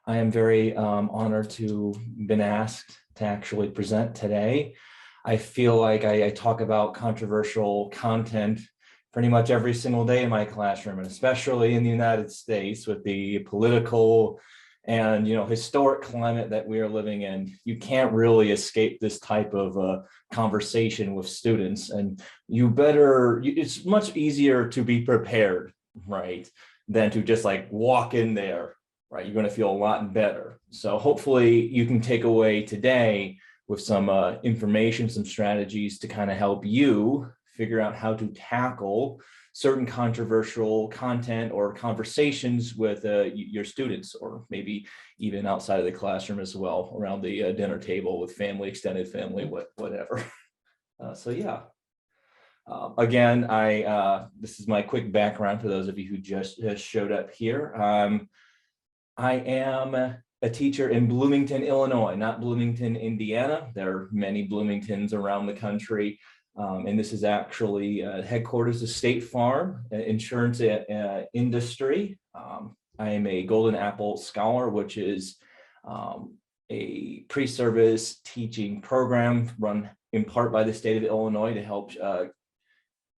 I am very honored to been asked to actually present today. I feel like I talk about controversial content pretty much every single day in my classroom, and especially in the United States with the political and historic climate that we are living in. You can't really escape this type of conversation with students, and it's much easier to be prepared, right, than to just like walk in there, right? You're going to feel a lot better. So hopefully you can take away today with some information, some strategies to kind of help you figure out how to tackle certain controversial content or conversations with your students, or maybe even outside of the classroom as well, around the dinner table with family, extended family, whatever. So yeah. Again, this is my quick background for those of you who just showed up here. I am a teacher in Bloomington, Illinois, not Bloomington, Indiana. There are many Bloomingtons around the country. And this is actually headquarters of State Farm, insurance industry. I am a Golden Apple Scholar, which is a pre-service teaching program run in part by the state of Illinois to help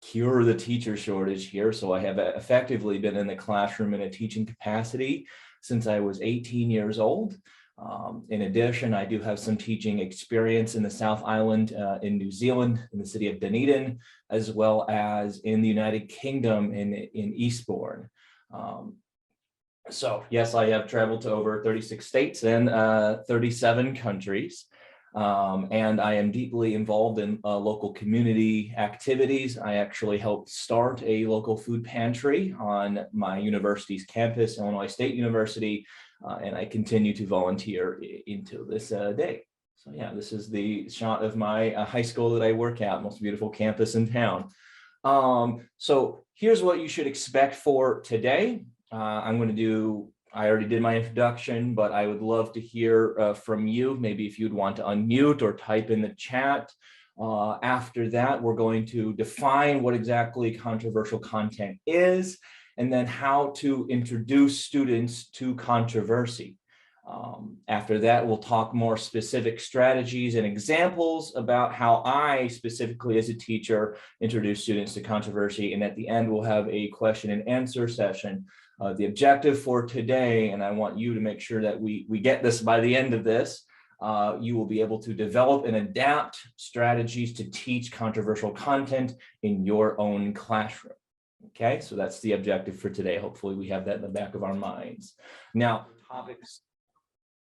cure the teacher shortage here. So I have effectively been in the classroom in a teaching capacity since I was 18 years old. In addition, I do have some teaching experience in the South Island in New Zealand, in the city of Dunedin, as well as in the United Kingdom in Eastbourne. So yes, I have traveled to over 36 states and 37 countries. And I am deeply involved in local community activities. I actually helped start a local food pantry on my university's campus, Illinois State University, and I continue to volunteer into this day. So yeah, this is the shot of my high school that I work at, most beautiful campus in town. So here's what you should expect for today. I already did my introduction, but I would love to hear from you. Maybe if you'd want to unmute or type in the chat. After that, we're going to define what exactly controversial content is, and then how to introduce students to controversy. After that, we'll talk more specific strategies and examples about how I specifically as a teacher introduce students to controversy. And at the end, we'll have a question and answer session. The objective for today, and I want you to make sure that we get this by the end of this, you will be able to develop and adapt strategies to teach controversial content in your own classroom. Okay, so that's the objective for today. Hopefully we have that in the back of our minds. Now, topics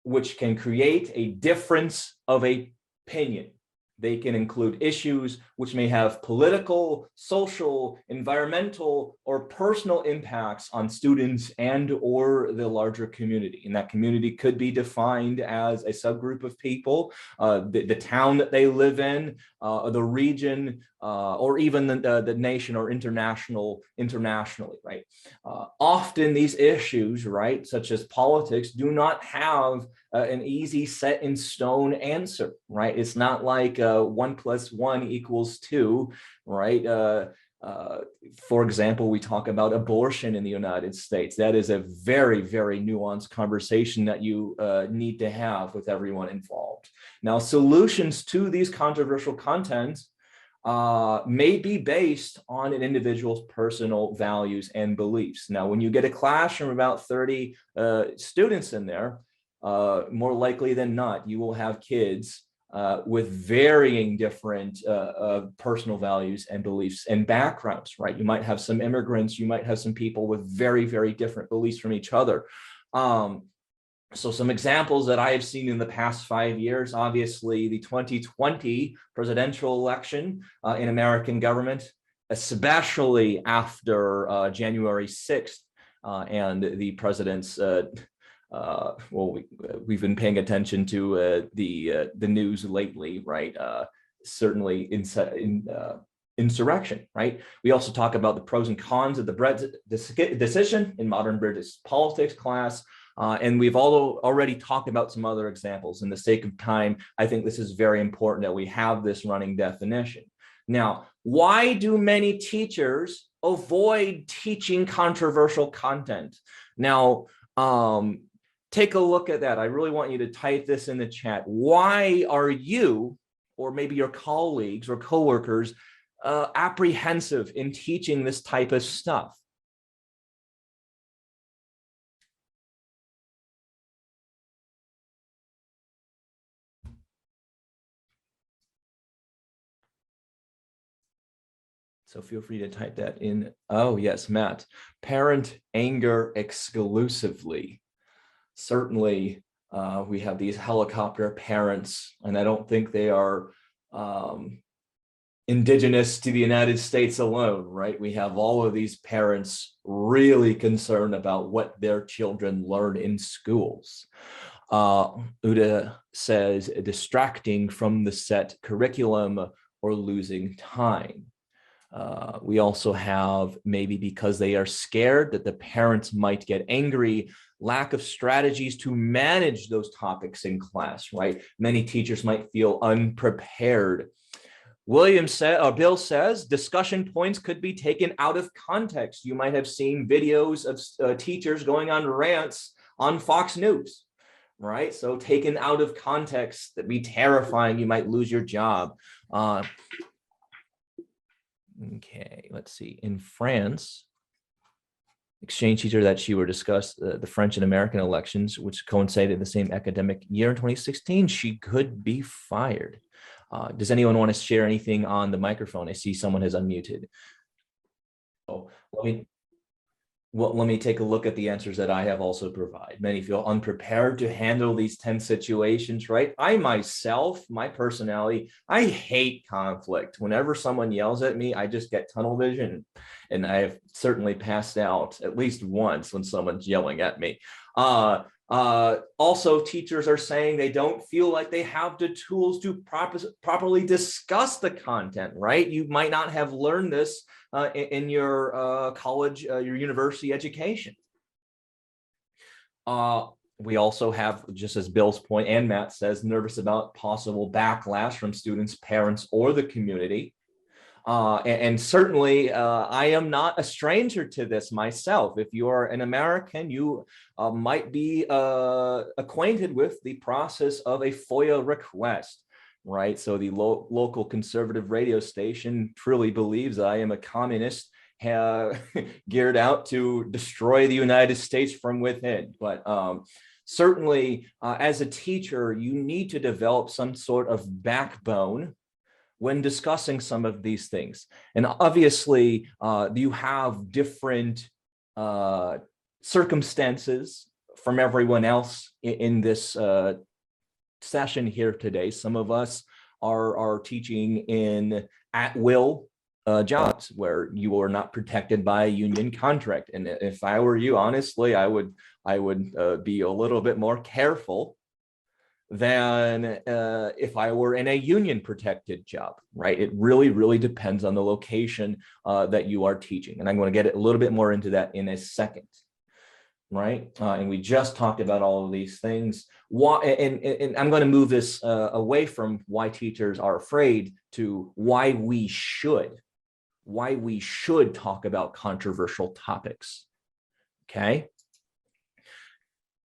which can create a difference of opinion. They can include issues which may have political, social, environmental, or personal impacts on students and or the larger community. And that community could be defined as a subgroup of people, the town that they live in, the region, or even the nation or internationally, right? Often these issues, right, such as politics, do not have an easy set in stone answer, right? It's not like 1 + 1 = 2, right? For example, we talk about abortion in the United States. That is a very, very nuanced conversation that you need to have with everyone involved. Now, solutions to these controversial contents may be based on an individual's personal values and beliefs. Now, when you get a classroom about 30 students in there, more likely than not, you will have kids with varying different personal values and beliefs and backgrounds, right? You might have some immigrants, you might have some people with very, very different beliefs from each other. So some examples that I have seen in the past 5 years, obviously the 2020 presidential election in American government, especially after January 6th and the president's we've been paying attention to the news lately, right? Certainly insurrection, right? We also talk about the pros and cons of the Brexit decision in modern British politics class. And we've already talked about some other examples. In the sake of time, I think this is very important that we have this running definition. Now, why do many teachers avoid teaching controversial content? Now, Take a look at that. I really want you to type this in the chat. Why are you, or maybe your colleagues or coworkers, apprehensive in teaching this type of stuff? So feel free to type that in. Oh, yes, Matt. Parent anger exclusively. Certainly, we have these helicopter parents, and I don't think they are indigenous to the United States alone, right? We have all of these parents really concerned about what their children learn in schools. Uda says distracting from the set curriculum or losing time. We also have, maybe because they are scared that the parents might get angry, lack of strategies to manage those topics in class, right? Many teachers might feel unprepared. Bill says discussion points could be taken out of context. You might have seen videos of teachers going on rants on Fox News, right? So taken out of context, that'd be terrifying. You might lose your job. Okay, let's see. In France, exchange teacher that she were discussed the French and American elections, which coincided the same academic year in 2016, she could be fired. Does anyone want to share anything on the microphone? I see someone has unmuted. Oh, let me take a look at the answers that I have also provided. Many feel unprepared to handle these tense situations, right? I myself, my personality, I hate conflict. Whenever someone yells at me, I just get tunnel vision. And I have certainly passed out at least once when someone's yelling at me. Also, teachers are saying they don't feel like they have the tools to properly discuss the content, right? You might not have learned this in your college, your university education. We also have, just as Bill's point and Matt says, nervous about possible backlash from students, parents, or the community. And certainly, I am not a stranger to this myself. If you are an American, you might be acquainted with the process of a FOIA request, right? So the local conservative radio station truly believes I am a communist geared out to destroy the United States from within. But certainly, as a teacher, you need to develop some sort of backbone when discussing some of these things. And obviously, you have different circumstances from everyone else in this session here today. Some of us are teaching in at-will jobs where you are not protected by a union contract. And if I were you, honestly, I would be a little bit more careful than if I were in a union protected job, right? It really depends on the location that you are teaching. And I'm going to get a little bit more into that in a second, right? And we just talked about all of these things. And I'm going to move this away from why teachers are afraid to why we should talk about controversial topics, okay?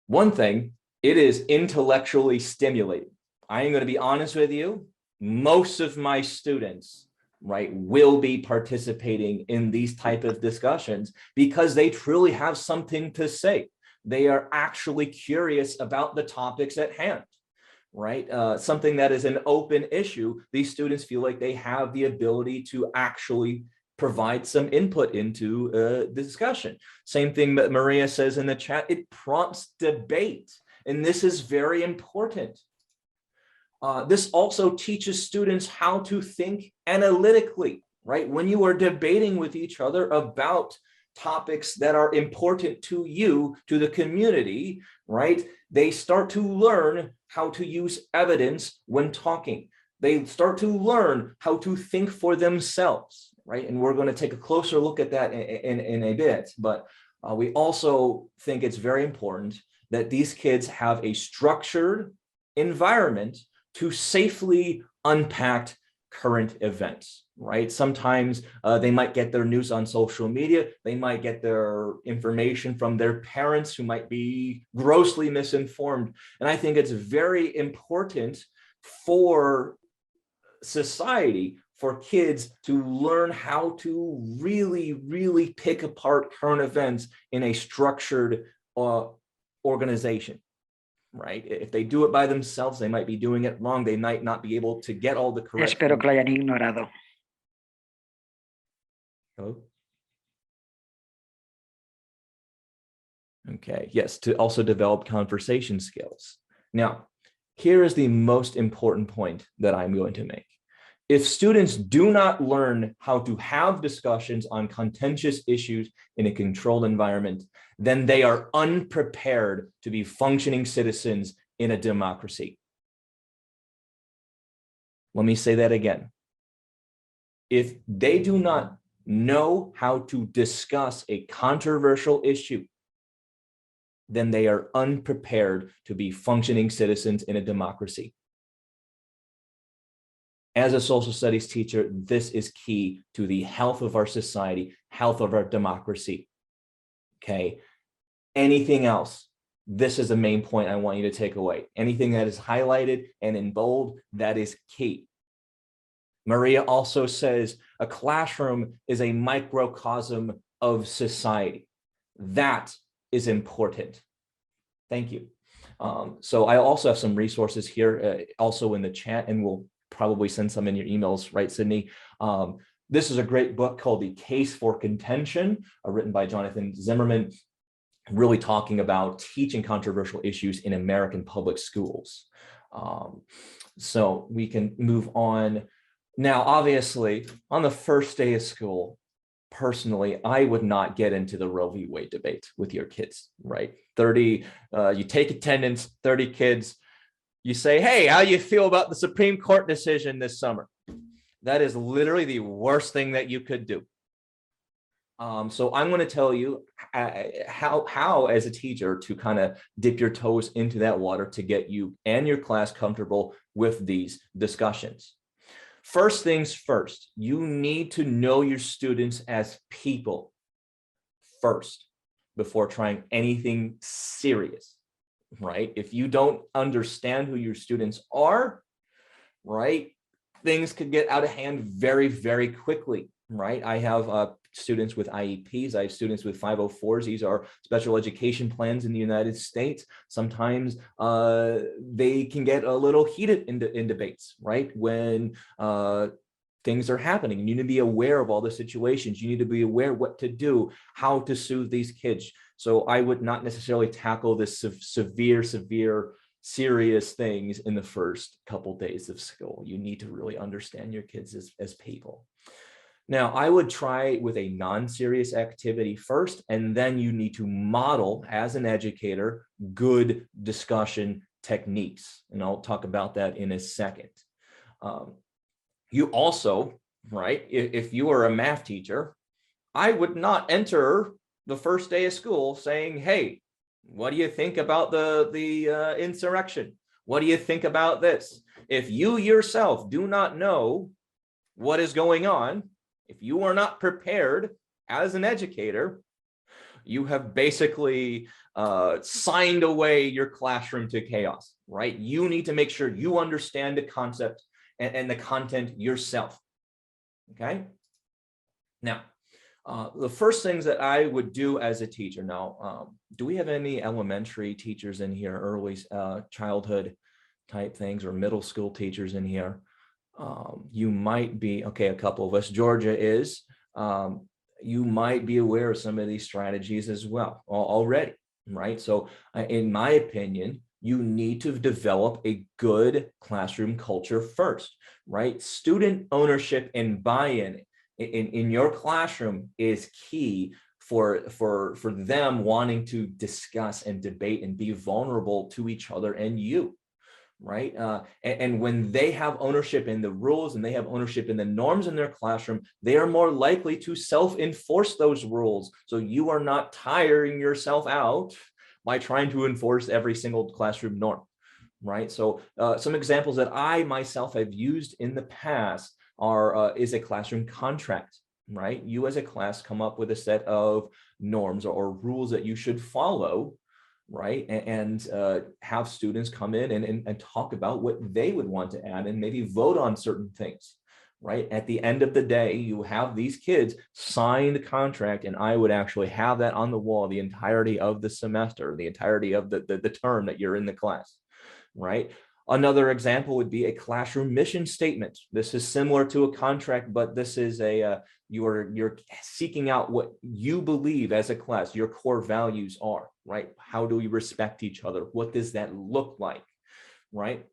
One thing, it is intellectually stimulating. I am going to be honest with you. Most of my students, right, will be participating in these type of discussions because they truly have something to say. They are actually curious about the topics at hand, right? Something that is an open issue. These students feel like they have the ability to actually provide some input into the discussion. Same thing that Maria says in the chat, it prompts debate. And this is very important. This also teaches students how to think analytically, right? When you are debating with each other about topics that are important to you, to the community, right? They start to learn how to use evidence when talking. They start to learn how to think for themselves, right? And we're going to take a closer look at that in a bit. But we also think it's very important that these kids have a structured environment to safely unpack current events, right? Sometimes they might get their news on social media. They might get their information from their parents who might be grossly misinformed. And I think it's very important for society, for kids to learn how to really pick apart current events in a structured organization. Right? If they do it by themselves, they might be doing it wrong. They might not be able to get all the correct. Espero que lo hayan ignorado. Hello? Okay, yes, to also develop conversation skills. Now, here is the most important point that I'm going to make. If students do not learn how to have discussions on contentious issues in a controlled environment, then they are unprepared to be functioning citizens in a democracy. Let me say that again. If they do not know how to discuss a controversial issue, then they are unprepared to be functioning citizens in a democracy. As a social studies teacher, this is key to the health of our society, health of our democracy. Okay. Anything else? This is the main point I want you to take away. Anything that is highlighted and in bold, that is key. Maria also says a classroom is a microcosm of society. That is important. Thank you. So I also have some resources here also in the chat, and we'll probably send some in your emails, right, Sydney? This is a great book called The Case for Contention, written by Jonathan Zimmerman, really talking about teaching controversial issues in American public schools. So we can move on. Now, obviously, on the first day of school, personally, I would not get into the Roe v. Wade debate with your kids, right? 30, you take attendance, 30 kids, you say, hey, how do you feel about the Supreme Court decision this summer? That is literally the worst thing that you could do. So I'm going to tell you how, as a teacher, to kind of dip your toes into that water to get you and your class comfortable with these discussions. First things first, you need to know your students as people first before trying anything serious, right? If you don't understand who your students are, right, things could get out of hand very, very quickly, right? I have students with IEPs, I have students with 504s. These are special education plans in the United States. Sometimes they can get a little heated in debates, right? When things are happening. You need to be aware of all the situations. You need to be aware what to do, how to soothe these kids. So I would not necessarily tackle this severe, serious things in the first couple days of school. You need to really understand your kids as people. Now, I would try with a non-serious activity first, and then you need to model, as an educator, good discussion techniques. And I'll talk about that in a second. You also, right, if you are a math teacher, I would not enter the first day of school saying, hey, what do you think about the insurrection? What do you think about this? If you yourself do not know what is going on, if you are not prepared as an educator, you have basically signed away your classroom to chaos, right? You need to make sure you understand the concept and the content yourself, okay? Now, the first things that I would do as a teacher. Now, do we have any elementary teachers in here, early childhood type things, or middle school teachers in here? You might be, okay, a couple of us. Georgia is. You might be aware of some of these strategies as well already, right? So in my opinion, you need to develop a good classroom culture first, right? Student ownership and buy-in in your classroom is key for them wanting to discuss and debate and be vulnerable to each other and you, right? And when they have ownership in the rules and they have ownership in the norms in their classroom, they are more likely to self-enforce those rules. So you are not tiring yourself out by trying to enforce every single classroom norm, right? So some examples that I myself have used in the past is a classroom contract, right? You as a class come up with a set of norms or rules that you should follow, right? And have students come in and talk about what they would want to add and maybe vote on certain things, right? At the end of the day, you have these kids sign the contract, and I would actually have that on the wall the entirety of the semester, the entirety of the term that you're in the class, right? Another example would be a classroom mission statement. This is similar to a contract, but this is you're seeking out what you believe as a class, your core values are, right? How do we respect each other? What does that look like, right?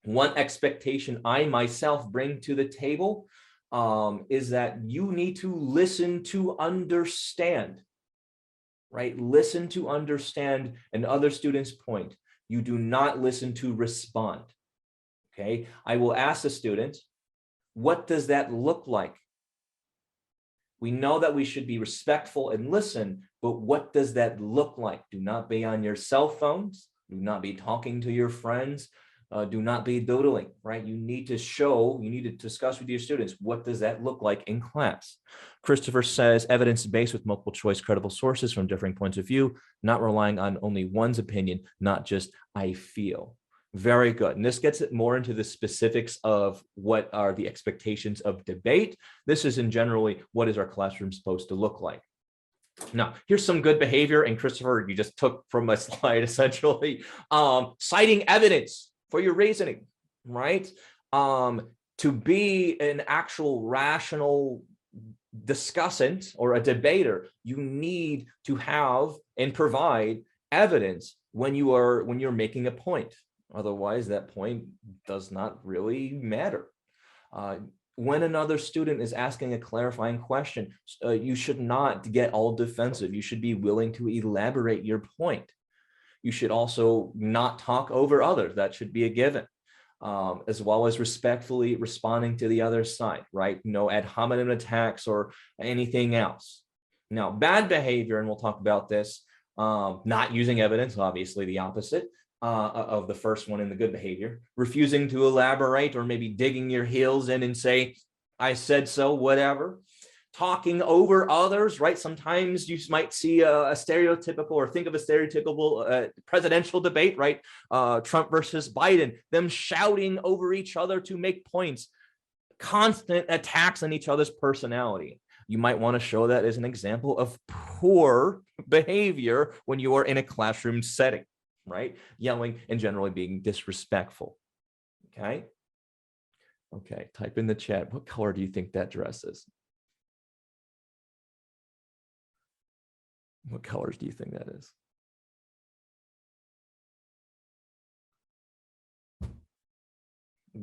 One expectation I myself bring to the table is that you need to listen to understand, right? Listen to understand another student's point. You do not listen to respond, okay? I will ask the student, what does that look like? We know that we should be respectful and listen, but what does that look like? Do not be on your cell phones. Do not be talking to your friends. Do not be doodling, right? You need to discuss with your students, what does that look like in class? Christopher says, evidence-based with multiple choice, credible sources from differing points of view, not relying on only one's opinion, not just I feel. Very good. And this gets it more into the specifics of what are the expectations of debate. This is in generally, what is our classroom supposed to look like? Now, here's some good behavior. And Christopher, you just took from my slide, essentially, citing evidence for your reasoning, right? To be an actual rational discussant or a debater, you need to have and provide evidence when you're making a point. Otherwise, that point does not really matter. When another student is asking a clarifying question, you should not get all defensive. You should be willing to elaborate your point. You should also not talk over others. That should be a given, as well as respectfully responding to the other side, right? No ad hominem attacks or anything else. Now, bad behavior, and we'll talk about this, not using evidence, obviously the opposite of the first one in the good behavior, refusing to elaborate or maybe digging your heels in and say, I said so, whatever. Talking over others, right? Sometimes you might see a stereotypical or think of a stereotypical presidential debate, right? Trump versus Biden, them shouting over each other to make points, constant attacks on each other's personality. You might want to show that as an example of poor behavior when you are in a classroom setting, right? Yelling and generally being disrespectful, okay? Okay, type in the chat, what color do you think that dress is? What colors do you think that is?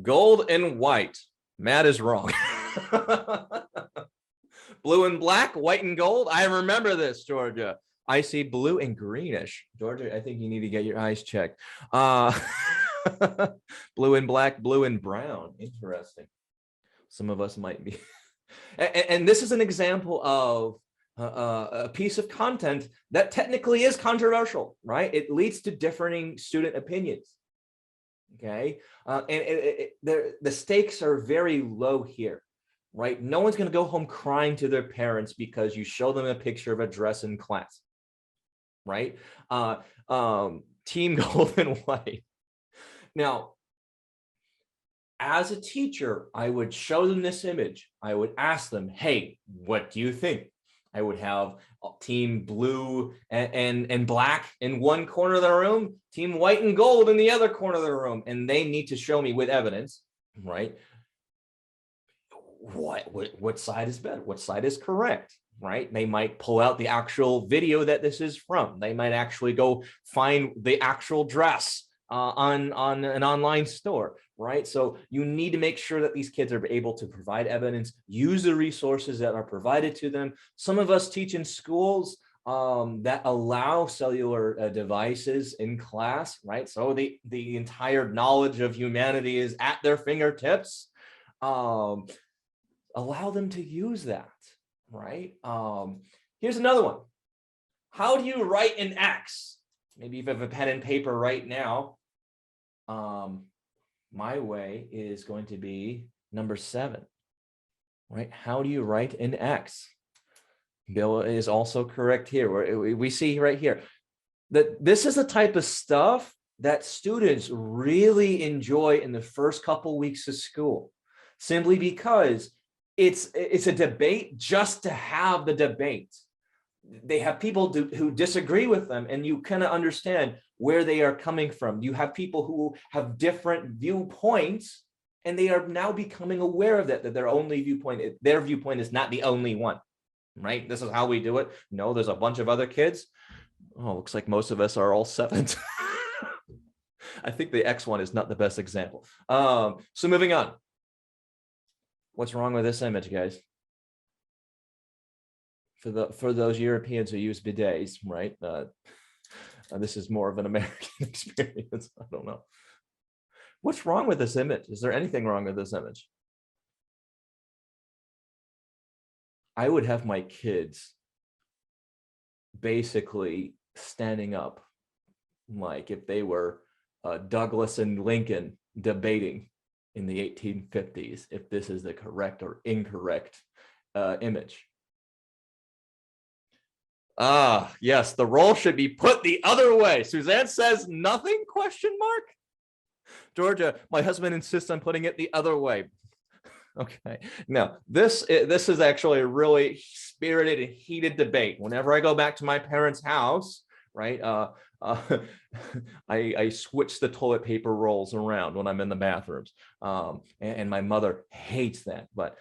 Gold and white. Matt is wrong. Blue and black, white and gold. I remember this, Georgia. I see blue and greenish. Georgia, I think you need to get your eyes checked. Blue and black, blue and brown. Interesting. Some of us might be. And this is an example of a piece of content that technically is controversial, right? It leads to differing student opinions, okay? And the stakes are very low here, right? No one's going to go home crying to their parents because you show them a picture of a dress in class, right? Team gold and white. Now, as a teacher, I would show them this image. I would ask them, hey, what do you think? I would have team blue and black in one corner of the room, team white and gold in the other corner of the room. And they need to show me with evidence, right? What side is better? What side is correct, right? They might pull out the actual video that this is from. They might actually go find the actual dress on an online store, right? So you need to make sure that these kids are able to provide evidence, use the resources that are provided to them. Some of us teach in schools that allow cellular devices in class, right? So the entire knowledge of humanity is at their fingertips. Allow them to use that, right? Here's another one. How do you write an X? Maybe if you have a pen and paper right now. My way is going to be number 7. right? How do you write an X? Bill is also correct here. We see right here that this is the type of stuff that students really enjoy in the first couple weeks of school, simply because it's a debate just to have the debate. They have people who disagree with them, and you kind of understand where they are coming from. You have people who have different viewpoints, and they are now becoming aware of that their viewpoint is not the only one, right? This is how we do it. No, there's a bunch of other kids. Oh, looks like most of us are all sevens. I think the X one is not the best example. So moving on. What's wrong with this image, guys? For those Europeans who use bidets, right? This is more of an American experience. I don't know. What's wrong with this image? Is there anything wrong with this image? I would have my kids basically standing up like if they were Douglas and Lincoln debating in the 1850s, if this is the correct or incorrect image. Yes, the roll should be put the other way. Suzanne says nothing, question mark. Georgia, my husband insists on putting it the other way. Okay, now this is actually a really spirited and heated debate. Whenever I go back to my parents' house, right, I switch the toilet paper rolls around when I'm in the bathrooms, and my mother hates that, but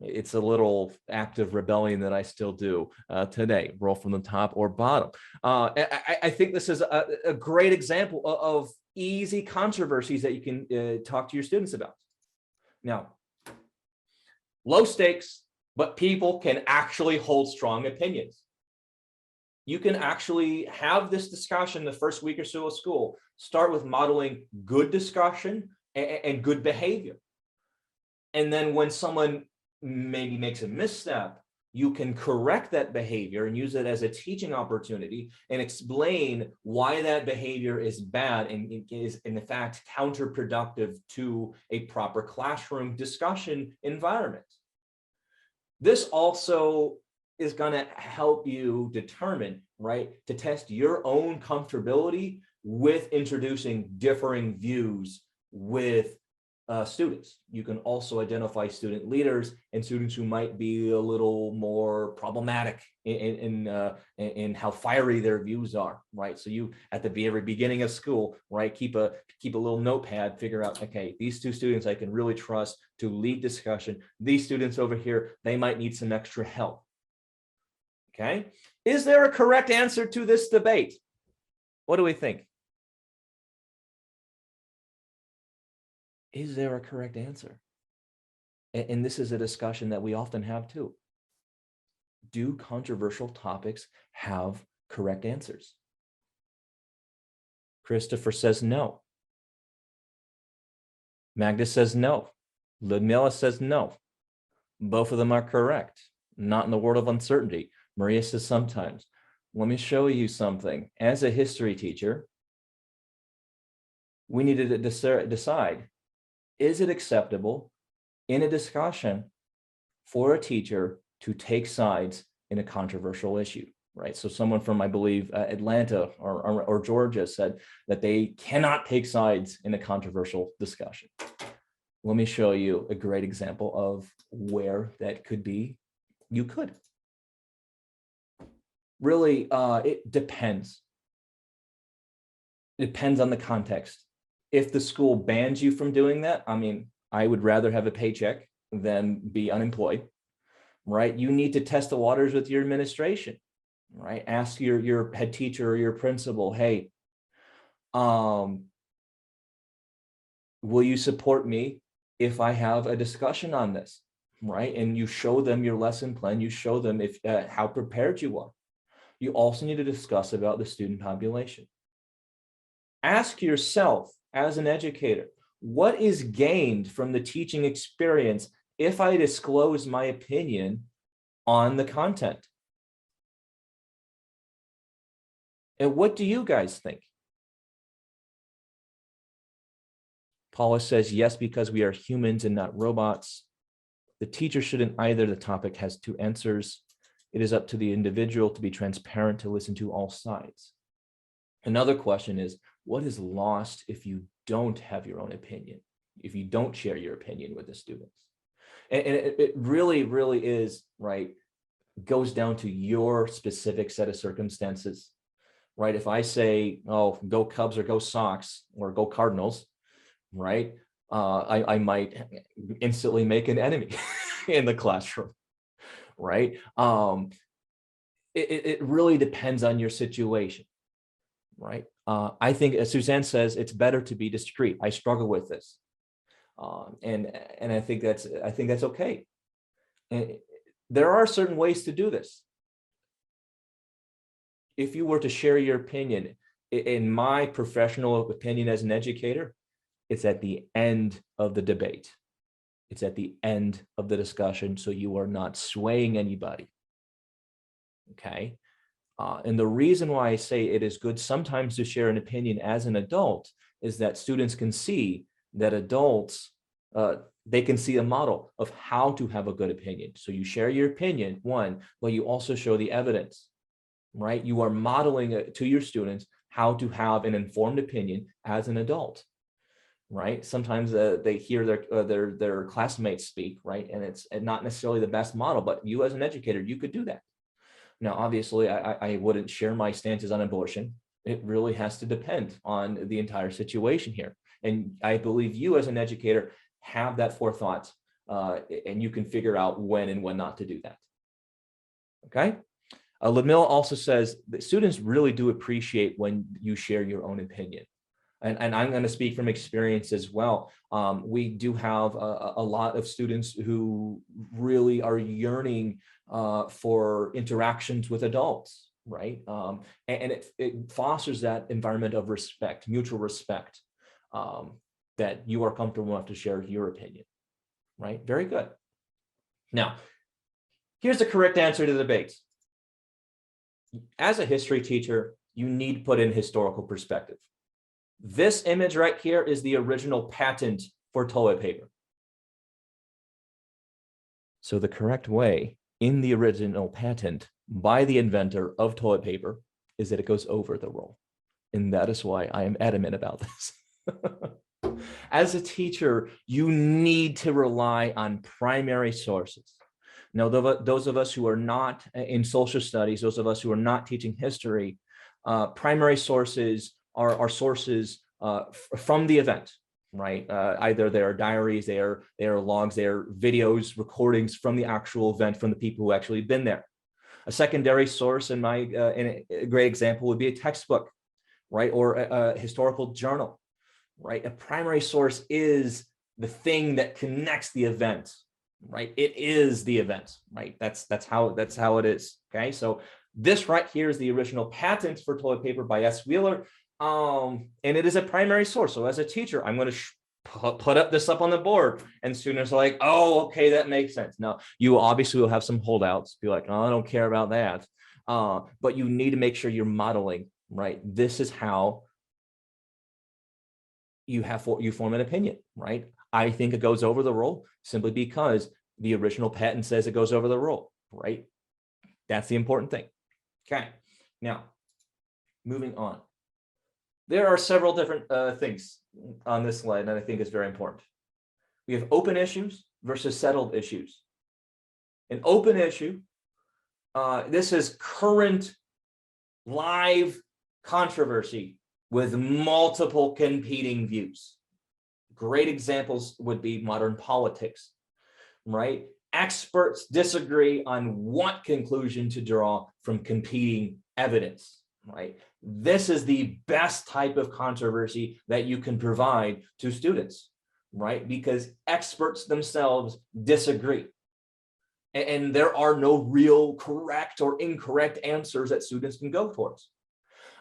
it's a little act of rebellion that I still do today. Roll from the top or bottom. I think this is a great example of easy controversies that you can talk to your students about. Now, low stakes, but people can actually hold strong opinions. You can actually have this discussion the first week or so of school. Start with modeling good discussion and good behavior. And then when someone maybe makes a misstep, you can correct that behavior and use it as a teaching opportunity and explain why that behavior is bad and is in fact counterproductive to a proper classroom discussion environment. This also is going to help you determine, right, to test your own comfortability with introducing differing views with students. You can also identify student leaders and students who might be a little more problematic in how fiery their views are, right? So you, at the very beginning of school, right, keep a little notepad, figure out, okay, these two students I can really trust to lead discussion. These students over here, they might need some extra help. Okay, is there a correct answer to this debate? What do we think? Is there a correct answer? And this is a discussion that we often have too. Do controversial topics have correct answers? Christopher says no. Magda says no. Ludmila says no. Both of them are correct. Not in the world of uncertainty. Maria says sometimes. Let me show you something. As a history teacher, we needed to decide, is it acceptable in a discussion for a teacher to take sides in a controversial issue, right? So someone from, I believe, Atlanta or Georgia said that they cannot take sides in a controversial discussion. Let me show you a great example of where that could be. You could. Really, it depends. It depends on the context. If the school bans you from doing that, I mean, I would rather have a paycheck than be unemployed, right? You need to test the waters with your administration, right? Ask your head teacher or your principal, hey, will you support me if I have a discussion on this, right? And you show them your lesson plan, you show them if how prepared you are. You also need to discuss about the student population. Ask yourself as an educator, what is gained from the teaching experience if I disclose my opinion on the content? And what do you guys think? Paula says, yes, because we are humans and not robots. The teacher shouldn't either. The topic has two answers. It is up to the individual to be transparent, to listen to all sides. Another question is, what is lost if you don't have your own opinion, if you don't share your opinion with the students? And it really, really is, right, goes down to your specific set of circumstances, right? If I say, oh, go Cubs or go Sox or go Cardinals, right, I might instantly make an enemy in the classroom, right? It really depends on your situation, right? I think, as Suzanne says, it's better to be discreet. I struggle with this, and I think that's okay. And there are certain ways to do this. If you were to share your opinion, in my professional opinion as an educator, it's at the end of the debate. It's at the end of the discussion, so you are not swaying anybody. Okay. And the reason why I say it is good sometimes to share an opinion as an adult is that students can see that adults, they can see a model of how to have a good opinion. So you share your opinion, one, but you also show the evidence, right? You are modeling to your students how to have an informed opinion as an adult, right? Sometimes they hear their classmates speak, right? And it's not necessarily the best model, but you as an educator, you could do that. Now, obviously, I wouldn't share my stances on abortion. It really has to depend on the entire situation here. And I believe you as an educator have that forethought, and you can figure out when and when not to do that. Okay? Lamilla also says that students really do appreciate when you share your own opinion. And I'm going to speak from experience as well. We do have a lot of students who really are yearning for interactions with adults, right? And it fosters that environment of respect, mutual respect, that you are comfortable enough to share your opinion, right? Very good. Now, here's the correct answer to the debate. As a history teacher, you need to put in historical perspective. This image right here is the original patent for toilet paper. So the correct way in the original patent by the inventor of toilet paper is that it goes over the roll. And that is why I am adamant about this. As a teacher, you need to rely on primary sources. Now, those of us who are not in social studies, those of us who are not teaching history, primary sources are sources from the event, right? Either they are diaries, they are logs, they are videos, recordings from the actual event, from the people who actually been there. A secondary source in a great example would be a textbook, right? Or a historical journal, right? A primary source is the thing that connects the event, right? It is the event, right? That's how it is. Okay, so this right here is the original patent for toilet paper by S. Wheeler. And it is a primary source. So as a teacher, I'm going to put this up on the board, and students are like, oh, okay, that makes sense. Now, you obviously will have some holdouts, be like, oh, I don't care about that. But you need to make sure you're modeling, right? This is how you form an opinion, right? I think it goes over the roll simply because the original patent says it goes over the roll, right? That's the important thing. Okay, now moving on. There are several different things on this slide that I think is very important. We have open issues versus settled issues. An open issue, this is current live controversy with multiple competing views. Great examples would be modern politics, right? Experts disagree on what conclusion to draw from competing evidence, right? This is the best type of controversy that you can provide to students, right? Because experts themselves disagree. And there are no real correct or incorrect answers that students can go towards.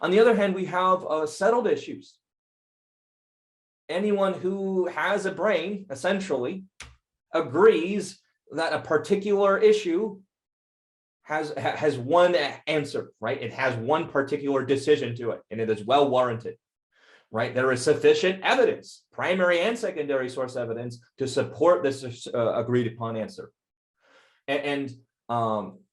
On the other hand, we have settled issues. Anyone who has a brain, essentially, agrees that a particular issue has one answer, right? It has one particular decision to it, and it is well warranted, right? There is sufficient evidence, primary and secondary source evidence, to support this agreed upon answer. And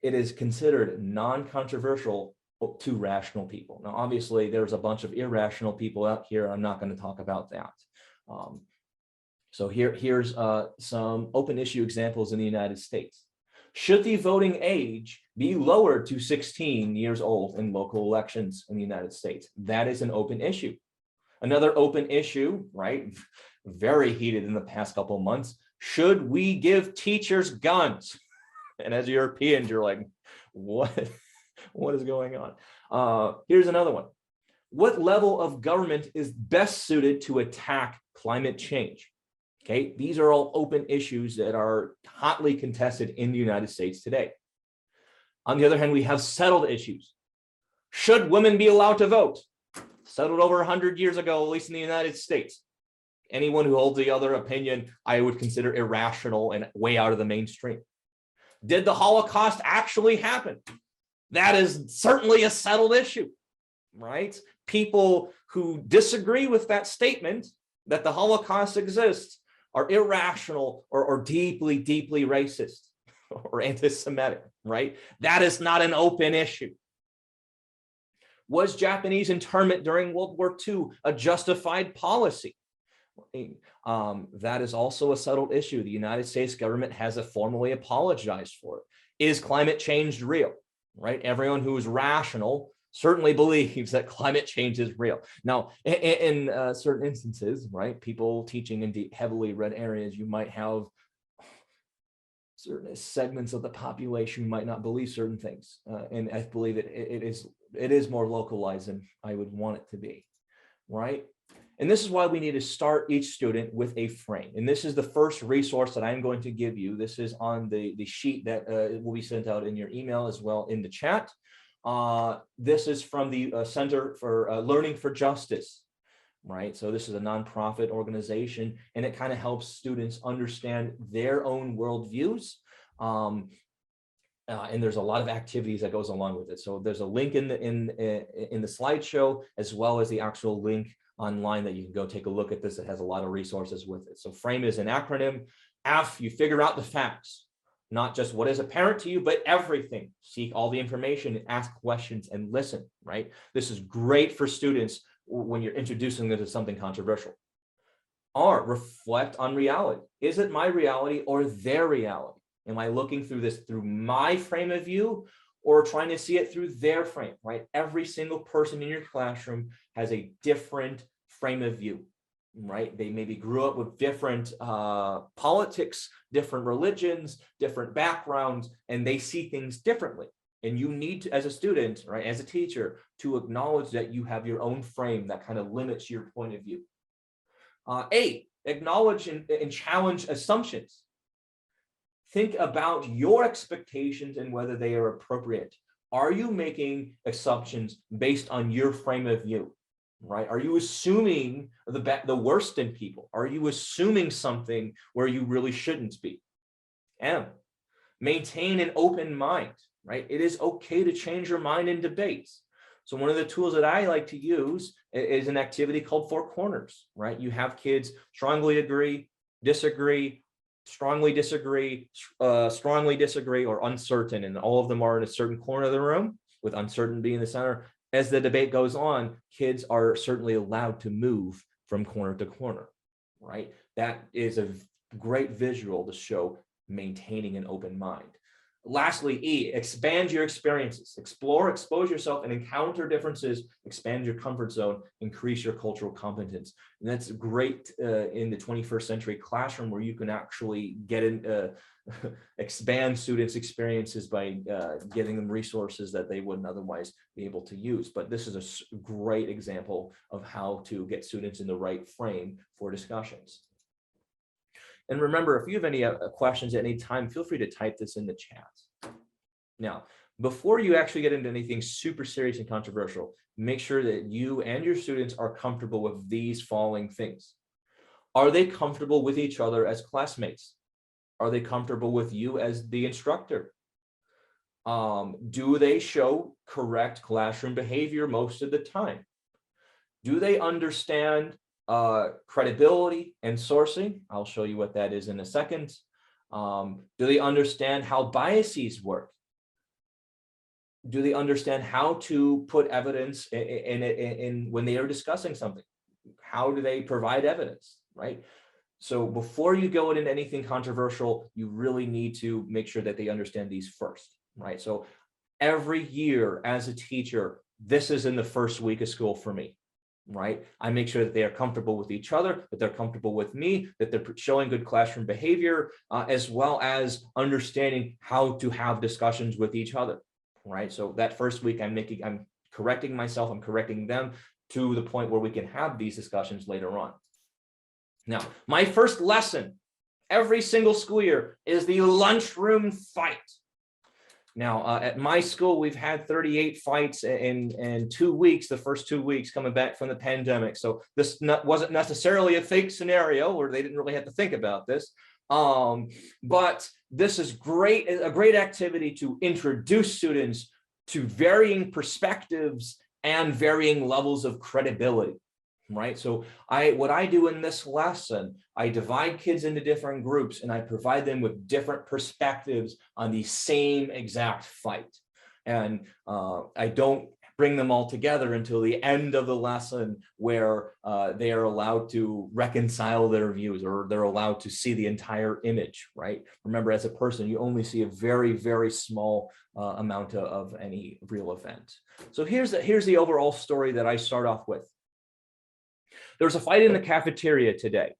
it is considered non-controversial to rational people. Now, obviously, there's a bunch of irrational people out here. I'm not going to talk about that. So here's some open issue examples in the United States. Should the voting age be lowered to 16 years old in local elections in the United States? That is an open issue. Another open issue, right? Very heated in the past couple of months. Should we give teachers guns? And as Europeans, you're like, what is going on? Here's another one. What level of government is best suited to attack climate change? Okay, these are all open issues that are hotly contested in the United States today. On the other hand, we have settled issues. Should women be allowed to vote? Settled over 100 years ago, at least in the United States. Anyone who holds the other opinion, I would consider irrational and way out of the mainstream. Did the Holocaust actually happen? That is certainly a settled issue, right? People who disagree with that statement that the Holocaust exists are irrational or deeply, deeply racist or anti-Semitic, right? That is not an open issue. Was Japanese internment during World War II a justified policy? That is also a settled issue. The United States government has formally apologized for it. Is climate change real? Right? Everyone who is rational certainly believes that climate change is real. Now, in certain instances, right, people teaching in heavily red areas, you might have certain segments of the population who might not believe certain things. And I believe it is more localized than I would want it to be, right? And this is why we need to start each student with a frame. And this is the first resource that I'm going to give you. This is on the sheet that will be sent out in your email as well in the chat. This is from the Center for Learning for Justice, right? So this is a nonprofit organization, and it kind of helps students understand their own worldviews. And there's a lot of activities that goes along with it. So there's a link in the slideshow, as well as the actual link online that you can go take a look at this. It has a lot of resources with it. So FRAME is an acronym. F, you figure out the facts, not just what is apparent to you, but everything. Seek all the information, ask questions, and listen, right? This is great for students when you're introducing them to something controversial. R, reflect on reality. Is it my reality or their reality? Am I looking through this through my frame of view, or trying to see it through their frame, right? Every single person in your classroom has a different frame of view, right? They maybe grew up with different politics, different religions, different backgrounds, and they see things differently. And you need to, as a student, right, as a teacher, to acknowledge that you have your own frame that kind of limits your point of view. A, acknowledge and challenge assumptions. Think about your expectations and whether they are appropriate. Are you making assumptions based on your frame of view, right? Are you assuming the worst in people? Are you assuming something where you really shouldn't be? M, maintain an open mind, right? It is okay to change your mind in debates. So one of the tools that I like to use is an activity called Four Corners, right? You have kids strongly agree, disagree, strongly disagree, or uncertain, and all of them are in a certain corner of the room with uncertainty in the center. As the debate goes on, kids are certainly allowed to move from corner to corner, right? That is a great visual to show maintaining an open mind. Lastly, E, expand your experiences. Explore, expose yourself, and encounter differences. Expand your comfort zone, increase your cultural competence. And that's great in the 21st century classroom, where you can actually get in, expand students' experiences by giving them resources that they wouldn't otherwise be able to use. But this is a great example of how to get students in the right frame for discussions. And remember, if you have any questions at any time, feel free to type this in the chat. Now, before you actually get into anything super serious and controversial, make sure that you and your students are comfortable with these following things. Are they comfortable with each other as classmates? Are they comfortable with you as the instructor? Do they show correct classroom behavior most of the time? Do they understand credibility and sourcing? I'll show you what that is in a second. Do they understand how biases work? Do they understand how to put evidence in when they are discussing something? How do they provide evidence, right? So before you go into anything controversial, you really need to make sure that they understand these first, right? So every year as a teacher, this is in the first week of school for me, right? I make sure that they are comfortable with each other, that they're comfortable with me, that they're showing good classroom behavior, as well as understanding how to have discussions with each other, right? So that first week I'm correcting myself, I'm correcting them to the point where we can have these discussions later on. Now, my first lesson every single school year is the lunchroom fight. Now, at my school, we've had 38 fights in 2 weeks, the first 2 weeks coming back from the pandemic. So this wasn't necessarily a fake scenario where they didn't really have to think about this. But this is a great activity to introduce students to varying perspectives and varying levels of credibility. Right. So what I do in this lesson, I divide kids into different groups and I provide them with different perspectives on the same exact fight. And I don't bring them all together until the end of the lesson where they are allowed to reconcile their views or they're allowed to see the entire image. Right. Remember, as a person, you only see a very, very small amount of any real event. So here's the overall story that I start off with. There was a fight in the cafeteria today.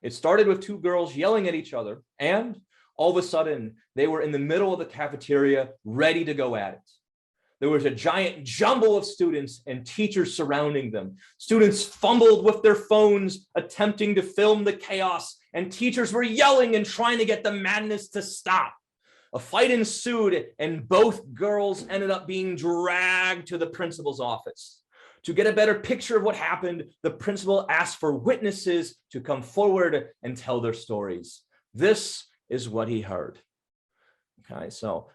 It started with two girls yelling at each other, and all of a sudden, they were in the middle of the cafeteria, ready to go at it. There was a giant jumble of students and teachers surrounding them. Students fumbled with their phones, attempting to film the chaos, and teachers were yelling and trying to get the madness to stop. A fight ensued, and both girls ended up being dragged to the principal's office. To get a better picture of what happened, the principal asked for witnesses to come forward and tell their stories. This is what he heard. Okay, so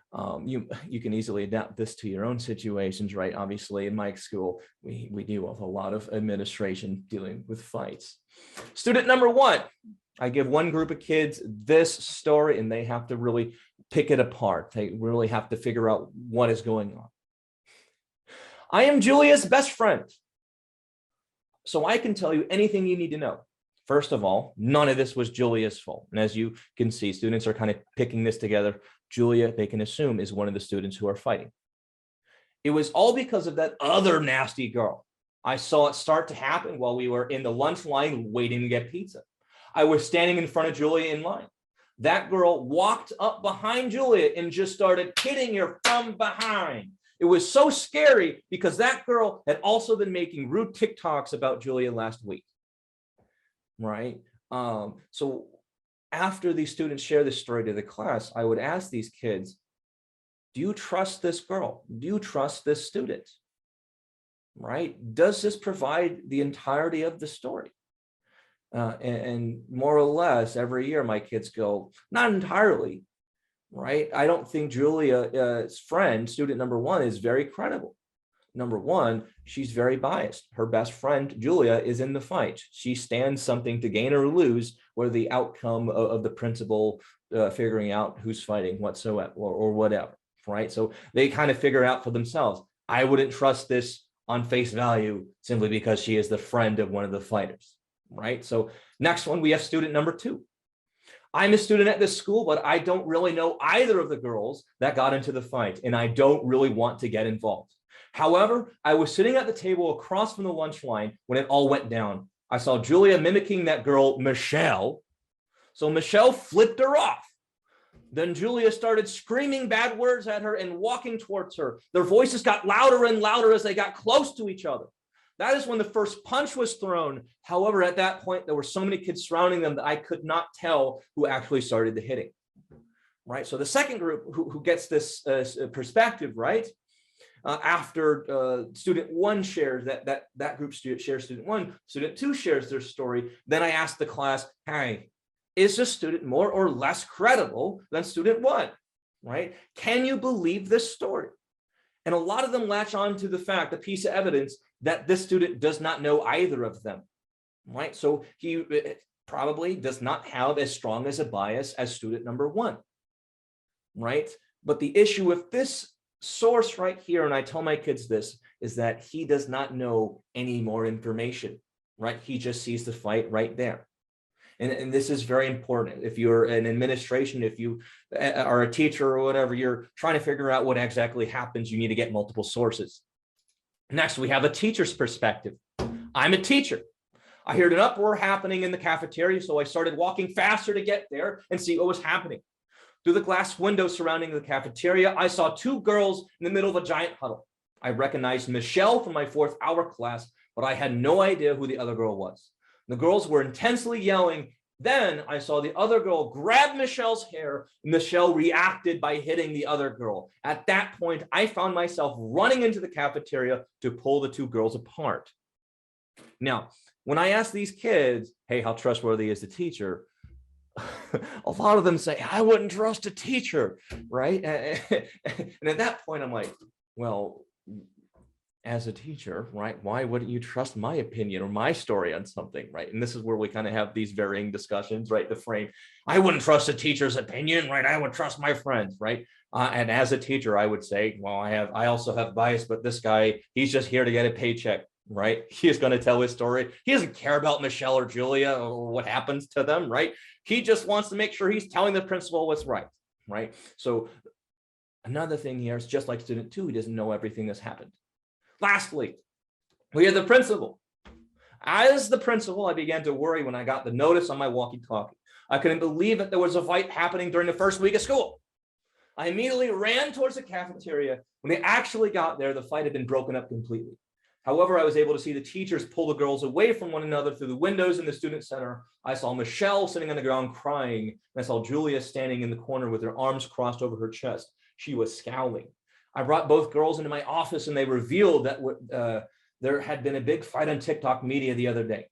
you can easily adapt this to your own situations, right? Obviously, in my school, we deal with a lot of administration dealing with fights. Student number 1, I give one group of kids this story, and they have to really pick it apart. They really have to figure out what is going on. I am Julia's best friend, so I can tell you anything you need to know. First of all, none of this was Julia's fault. And as you can see, students are kind of picking this together. Julia, they can assume, is one of the students who are fighting. It was all because of that other nasty girl. I saw it start to happen while we were in the lunch line waiting to get pizza. I was standing in front of Julia in line. That girl walked up behind Julia and just started hitting her from behind. It was so scary because that girl had also been making rude TikToks about Julia last week, right? So after these students share this story to the class, I would ask these kids, do you trust this girl? Do you trust this student, right? Does this provide the entirety of the story? And more or less every year, my kids go, not entirely. Right? I don't think Julia's friend, student number 1, is very credible. Number 1, she's very biased. Her best friend, Julia, is in the fight. She stands something to gain or lose, where the outcome of the principal figuring out who's fighting whatsoever or whatever, right? So they kind of figure out for themselves. I wouldn't trust this on face value simply because she is the friend of one of the fighters, right? So next one, we have student number 2. I'm a student at this school, but I don't really know either of the girls that got into the fight, and I don't really want to get involved. However, I was sitting at the table across from the lunch line when it all went down. I saw Julia mimicking that girl, Michelle. So Michelle flipped her off. Then Julia started screaming bad words at her and walking towards her. Their voices got louder and louder as they got close to each other. That is when the first punch was thrown. However, at that point, there were so many kids surrounding them that I could not tell who actually started the hitting, right? So the second group who gets this perspective, right? After student 1 shares, that group shares student 1, student 2 shares their story, then I asked the class, hey, is this student more or less credible than student 1, right? Can you believe this story? And a lot of them latch on to the fact, the piece of evidence, that this student does not know either of them, right? So he probably does not have as strong as a bias as student number one, right? But the issue with this source right here, and I tell my kids this, is that he does not know any more information, right? He just sees the fight right there. And this is very important. If you're in administration, if you are a teacher or whatever, you're trying to figure out what exactly happens, you need to get multiple sources. Next, we have a teacher's perspective. I'm a teacher. I heard an uproar happening in the cafeteria, so I started walking faster to get there and see what was happening. Through the glass window surrounding the cafeteria, I saw two girls in the middle of a giant huddle. I recognized Michelle from my 4th hour class, but I had no idea who the other girl was. The girls were intensely yelling. Then I saw the other girl grab Michelle's hair. Michelle reacted by hitting the other girl. At that point, I found myself running into the cafeteria to pull the two girls apart. Now, when I ask these kids, hey, how trustworthy is the teacher? A lot of them say, I wouldn't trust a teacher, right? And at that point, I'm like, well, as a teacher, right, why wouldn't you trust my opinion or my story on something, right? And this is where we kind of have these varying discussions, right? The frame, I wouldn't trust a teacher's opinion, right? I would trust my friends, right? And as a teacher, I would say, well, I also have bias, but this guy, he's just here to get a paycheck, right? He is going to tell his story. He doesn't care about Michelle or Julia or what happens to them, right? He just wants to make sure he's telling the principal what's right, right? So another thing here is just like student 2, he doesn't know everything that's happened. Lastly, we have the principal. As the principal, I began to worry when I got the notice on my walkie-talkie. I couldn't believe that there was a fight happening during the first week of school. I immediately ran towards the cafeteria. When they actually got there, the fight had been broken up completely. However, I was able to see the teachers pull the girls away from one another through the windows in the student center. I saw Michelle sitting on the ground crying, and I saw Julia standing in the corner with her arms crossed over her chest. She was scowling. I brought both girls into my office, and they revealed that there had been a big fight on TikTok media the other day.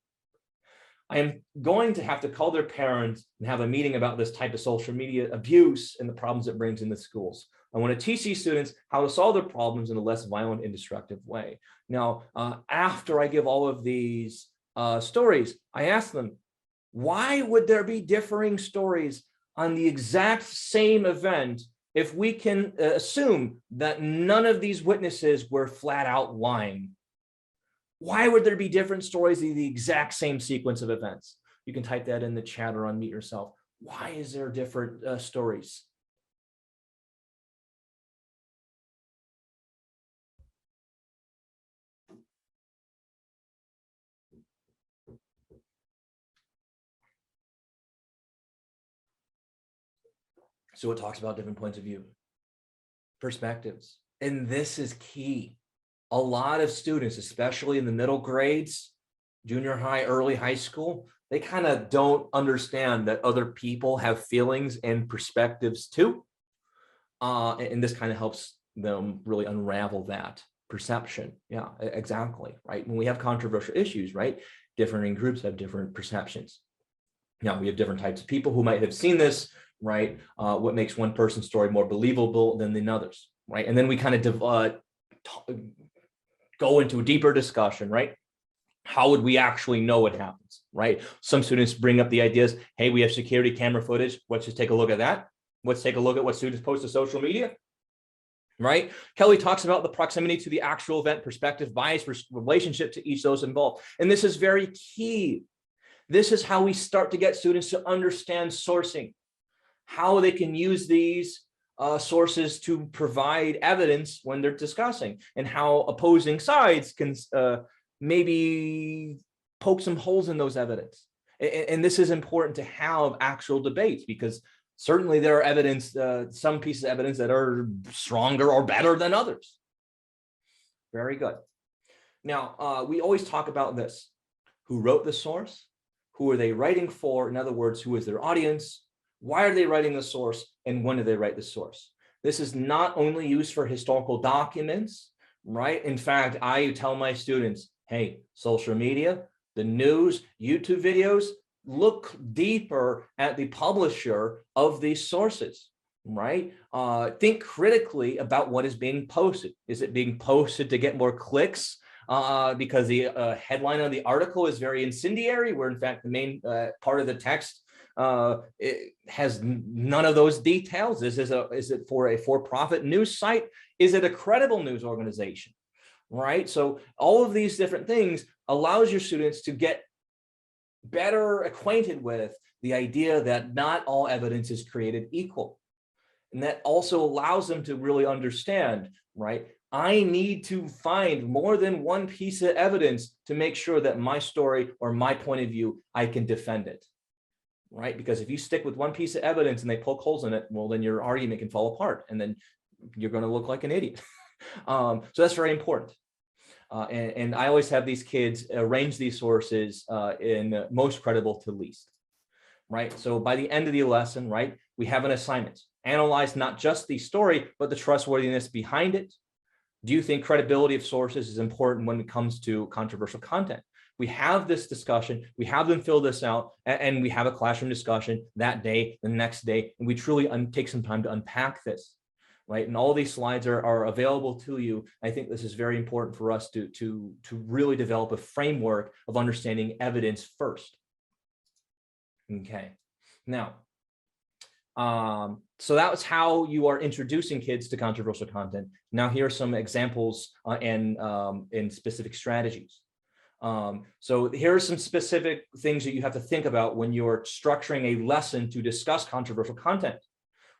I am going to have to call their parents and have a meeting about this type of social media abuse and the problems it brings in the schools. I want to teach these students how to solve their problems in a less violent and destructive way. Now, after I give all of these stories, I ask them, why would there be differing stories on the exact same event if we can assume that none of these witnesses were flat out lying? Why would there be different stories in the exact same sequence of events? You can type that in the chat or unmute yourself. Why is there different stories? So it talks about different points of view, perspectives, and this is key. A lot of students, especially in the middle grades, junior high, early high school, they kind of don't understand that other people have feelings and perspectives too. And this kind of helps them really unravel that perception. Yeah, exactly, right? When we have controversial issues, right, different groups have different perceptions. Now, we have different types of people who might have seen this, right? What makes one person's story more believable than the others, right? And then we kind of go into a deeper discussion, right? How would we actually know what happens, right? Some students bring up the ideas, hey, we have security camera footage. Let's just take a look at that. Let's take a look at what students post to social media, right? Kelly talks about the proximity to the actual event, perspective, bias, relationship to each of those involved. And this is very key. This is how we start to get students to understand sourcing, how they can use these sources to provide evidence when they're discussing, and how opposing sides can maybe poke some holes in those evidence. And this is important to have actual debates, because certainly there are evidence, some pieces of evidence that are stronger or better than others. Very good. Now, we always talk about this. Who wrote the source? Who are they writing for? In other words, who is their audience? Why are they writing the source, and when do they write the source? This is not only used for historical documents, right? In fact, I tell my students, hey, social media, the news, YouTube videos, look deeper at the publisher of these sources. right? Think critically about what is being posted. Is it being posted to get more clicks? Because the headline of the article is very incendiary, where in fact the main part of the text it has none of those details. Is it for a for-profit news site? Is it a credible news organization? Right? So all of these different things allows your students to get better acquainted with the idea that not all evidence is created equal. And that also allows them to really understand, right? I need to find more than one piece of evidence to make sure that my story or my point of view, I can defend it, right? Because if you stick with one piece of evidence and they poke holes in it, well, then your argument can fall apart and then you're going to look like an idiot. So that's very important. And I always have these kids arrange these sources in most credible to least, right? So by the end of the lesson, right, we have an assignment. Analyze not just the story, but the trustworthiness behind it. Do you think credibility of sources is important when it comes to controversial content? We have this discussion, we have them fill this out, and we have a classroom discussion that day, the next day, and we truly take some time to unpack this, right? And all these slides are available to you. I think this is very important for us to really develop a framework of understanding evidence first. Okay, now, so that was how you are introducing kids to controversial content. Now here are some examples and specific strategies. So here are some specific things that you have to think about when you're structuring a lesson to discuss controversial content.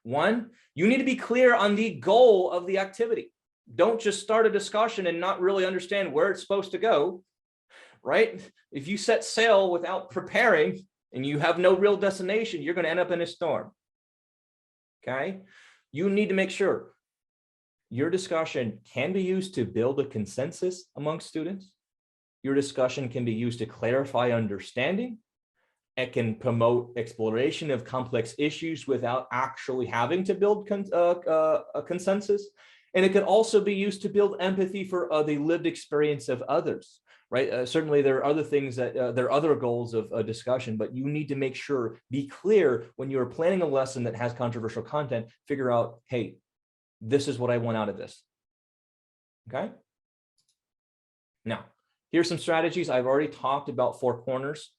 One, you need to be clear on the goal of the activity. Don't just start a discussion and not really understand where it's supposed to go, right? If you set sail without preparing and you have no real destination, you're going to end up in a storm. Okay? You need to make sure your discussion can be used to build a consensus among students. Your discussion can be used to clarify understanding. It can promote exploration of complex issues without actually having to build a consensus. And it can also be used to build empathy for the lived experience of others, right? Certainly there are other things that there are other goals of a discussion, but you need to make sure, be clear when you're planning a lesson that has controversial content, figure out, hey, this is what I want out of this. Okay. Now, here's some strategies. I've already talked about 4 corners.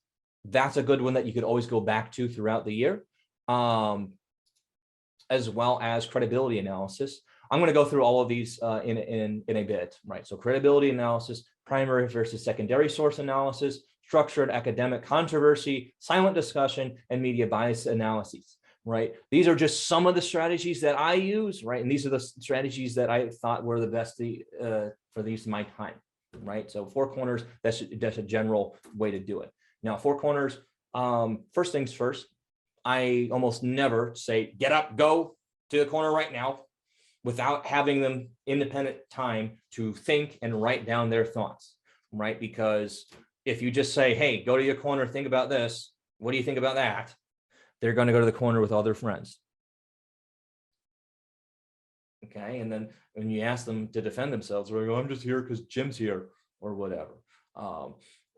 That's a good one that you could always go back to throughout the year, as well as credibility analysis. I'm going to go through all of these in a bit, right? So credibility analysis, primary versus secondary source analysis, structured academic controversy, silent discussion, and media bias analyses, right? These are just some of the strategies that I use, right? And these are the strategies that I thought were the best for these my time, right? So 4 corners, that's a general way to do it. Now, 4 corners, first things first, I almost never say, get up, go to the corner right now, without having them independent time to think and write down their thoughts, right? Because if you just say, hey, go to your corner, think about this, what do you think about that? They're going to go to the corner with all their friends. Okay, and then when you ask them to defend themselves, they go, I'm just here because Jim's here, or whatever.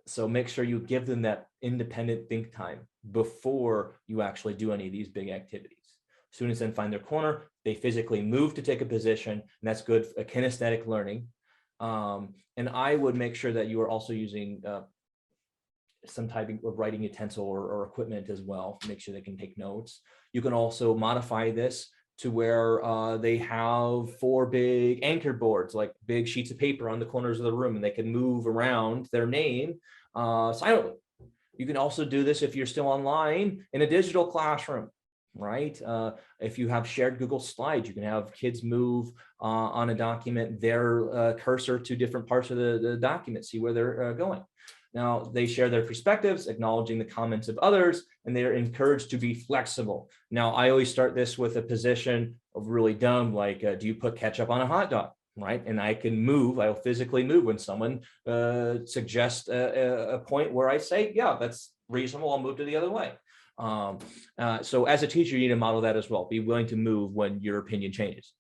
So make sure you give them that independent think time before you actually do any of these big activities. Students then find their corner, they physically move to take a position, and that's good for kinesthetic learning. And I would make sure that you are also using some type of writing utensil or equipment as well, make sure they can take notes. You can also modify this to where they have 4 big anchor boards, like big sheets of paper on the corners of the room, and they can move around their name silently. You can also do this if you're still online in a digital classroom, right? If you have shared Google Slides, you can have kids move on a document, their cursor to different parts of the document, see where they're going. Now, they share their perspectives, acknowledging the comments of others, and they are encouraged to be flexible. Now, I always start this with a position of really dumb, like, do you put ketchup on a hot dog, right? And I can move, I'll physically move when someone suggests a point where I say, yeah, that's reasonable, I'll move to the other way. So as a teacher, you need to model that as well. Be willing to move when your opinion changes.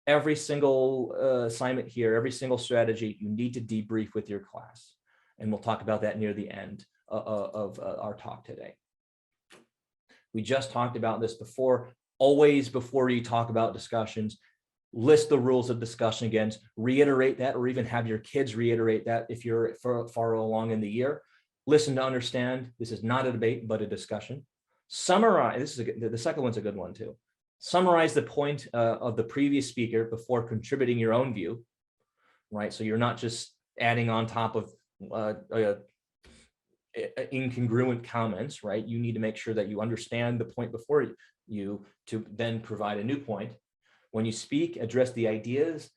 Every single assignment here, every single strategy, you need to debrief with your class. And we'll talk about that near the end of our talk today. We just talked about this before. always, before you talk about discussions, list the rules of discussion again, reiterate that, or even have your kids reiterate that if you're far along in the year. Listen to understand. This is not a debate, but a discussion. Summarize. This is the second one's a good one too. Summarize the point of the previous speaker before contributing your own view, right? So you're not just adding on top of incongruent comments, right? You need to make sure that you understand the point before you to then provide a new point. When you speak, address the ideas,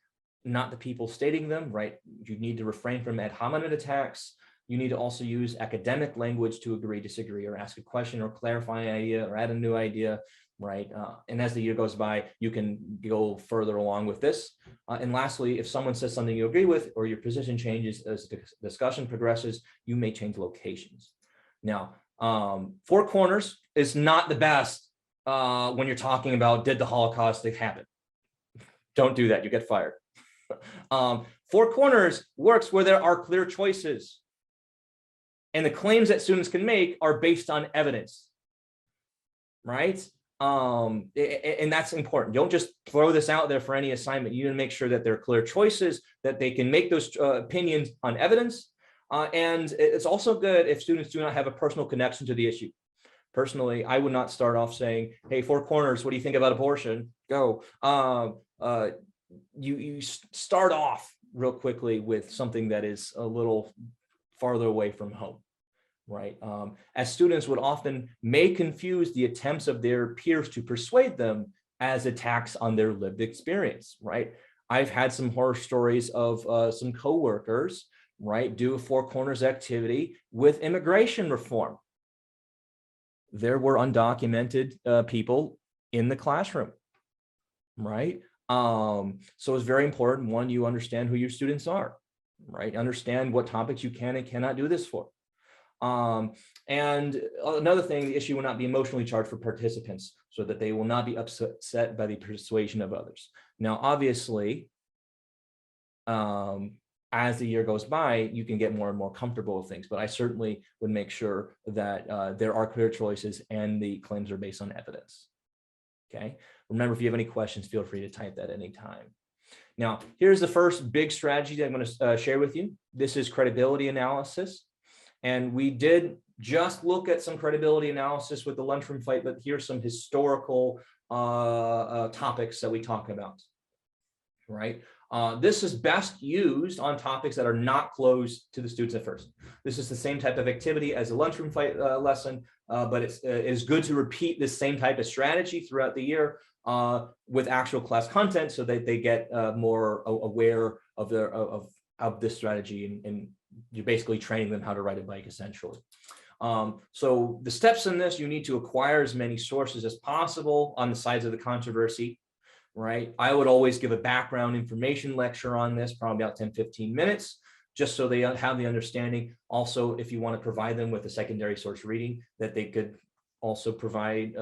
not the people stating them, right? You need to refrain from ad hominem attacks. You need to also use academic language to agree, disagree, or ask a question, or clarify an idea, or add a new idea, right? And as the year goes by, you can go further along with this. And lastly, if someone says something you agree with, or your position changes as the discussion progresses, you may change locations. Now, four corners is not the best when you're talking about, did the Holocaust happen? Don't do that, you get fired. Four corners works where there are clear choices, and the claims that students can make are based on evidence, right? And that's important. Don't just throw this out there for any assignment. You need to make sure that there are clear choices, that they can make those opinions on evidence. And it's also good if students do not have a personal connection to the issue. Personally, I would not start off saying, hey, four corners, what do you think about abortion? Go. You start off real quickly with something that is a little farther away from home, right? As students would often may confuse the attempts of their peers to persuade them as attacks on their lived experience, right? I've had some horror stories of some coworkers, right, do a four corners activity with immigration reform. There were undocumented people in the classroom, right? So it's very important, one, you understand who your students are, right? Understand what topics you can and cannot do this for. And another thing, the issue will not be emotionally charged for participants so that they will not be upset by the persuasion of others. Now, obviously, as the year goes by, you can get more and more comfortable with things, but I certainly would make sure that there are clear choices and the claims are based on evidence. Okay. Remember, if you have any questions, feel free to type that anytime. Now, here's the first big strategy that I'm going to share with you. This is credibility analysis. And we did just look at some credibility analysis with the lunchroom fight, but here's some historical topics that we talk about, right? This is best used on topics that are not closed to the students at first. This is the same type of activity as a lunchroom fight lesson, but it is good to repeat this same type of strategy throughout the year with actual class content so that they get more aware of this strategy, and you're basically training them how to ride a bike essentially. So the steps in this, you need to acquire as many sources as possible on the sides of the controversy, right? I would always give a background information lecture on this, probably about 10-15 minutes, just so they have the understanding. Also, if you want to provide them with a secondary source reading, that they could also provide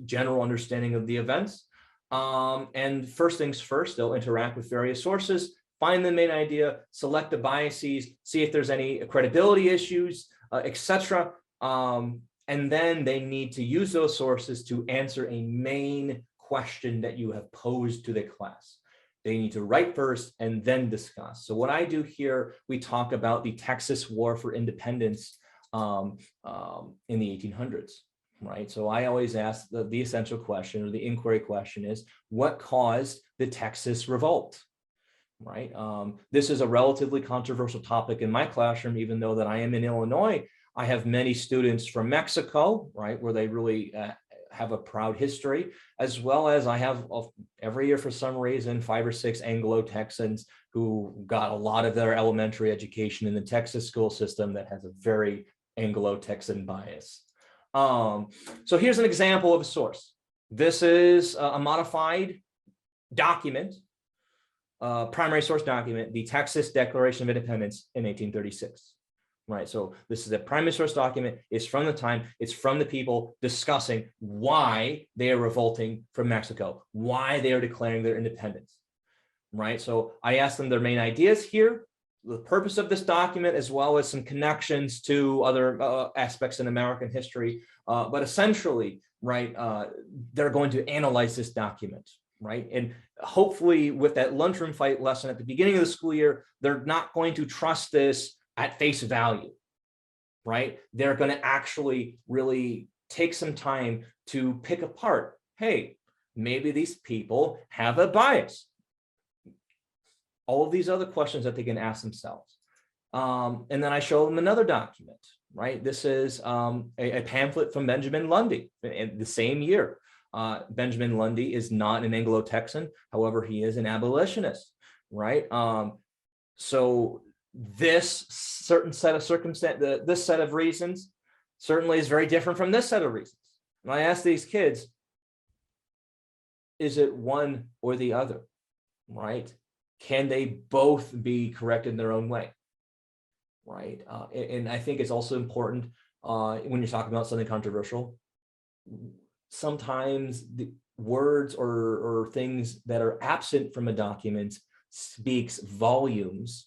general understanding of the events. And first things first, they'll interact with various sources, find the main idea, select the biases, see if there's any credibility issues, etc. And then they need to use those sources to answer a main question that you have posed to the class. They need to write first and then discuss. So what I do here, we talk about the Texas War for Independence in the 1800s, right? So I always ask the essential question, or the inquiry question is, what caused the Texas Revolt? Right. This is a relatively controversial topic in my classroom, even though that I am in Illinois. I have many students from Mexico, right, where they really have a proud history, as well as I have every year for some reason 5 or 6 Anglo-Texans who got a lot of their elementary education in the Texas school system that has a very Anglo-Texan bias. So here's an example of a source. This is a modified document. Primary source document, the Texas Declaration of Independence in 1836, right? So this is a primary source document. It's from the time, it's from the people discussing why they are revolting from Mexico, why they are declaring their independence, right? So I asked them their main ideas here, the purpose of this document, as well as some connections to other aspects in American history. But essentially, right, they're going to analyze this document, right? And hopefully with that lunchroom fight lesson at the beginning of the school year, they're not going to trust this at face value, right? They're going to actually really take some time to pick apart, hey, maybe these people have a bias. All of these other questions that they can ask themselves. And then I show them another document, right? This is a pamphlet from Benjamin Lundy in the same year. Benjamin Lundy is not an Anglo-Texan, however, he is an abolitionist, right? So this certain set of circumstances, this set of reasons certainly is very different from this set of reasons. And I ask these kids, is it one or the other, right? Can they both be correct in their own way, right? And I think it's also important when you're talking about something controversial, sometimes the words or things that are absent from a document speaks volumes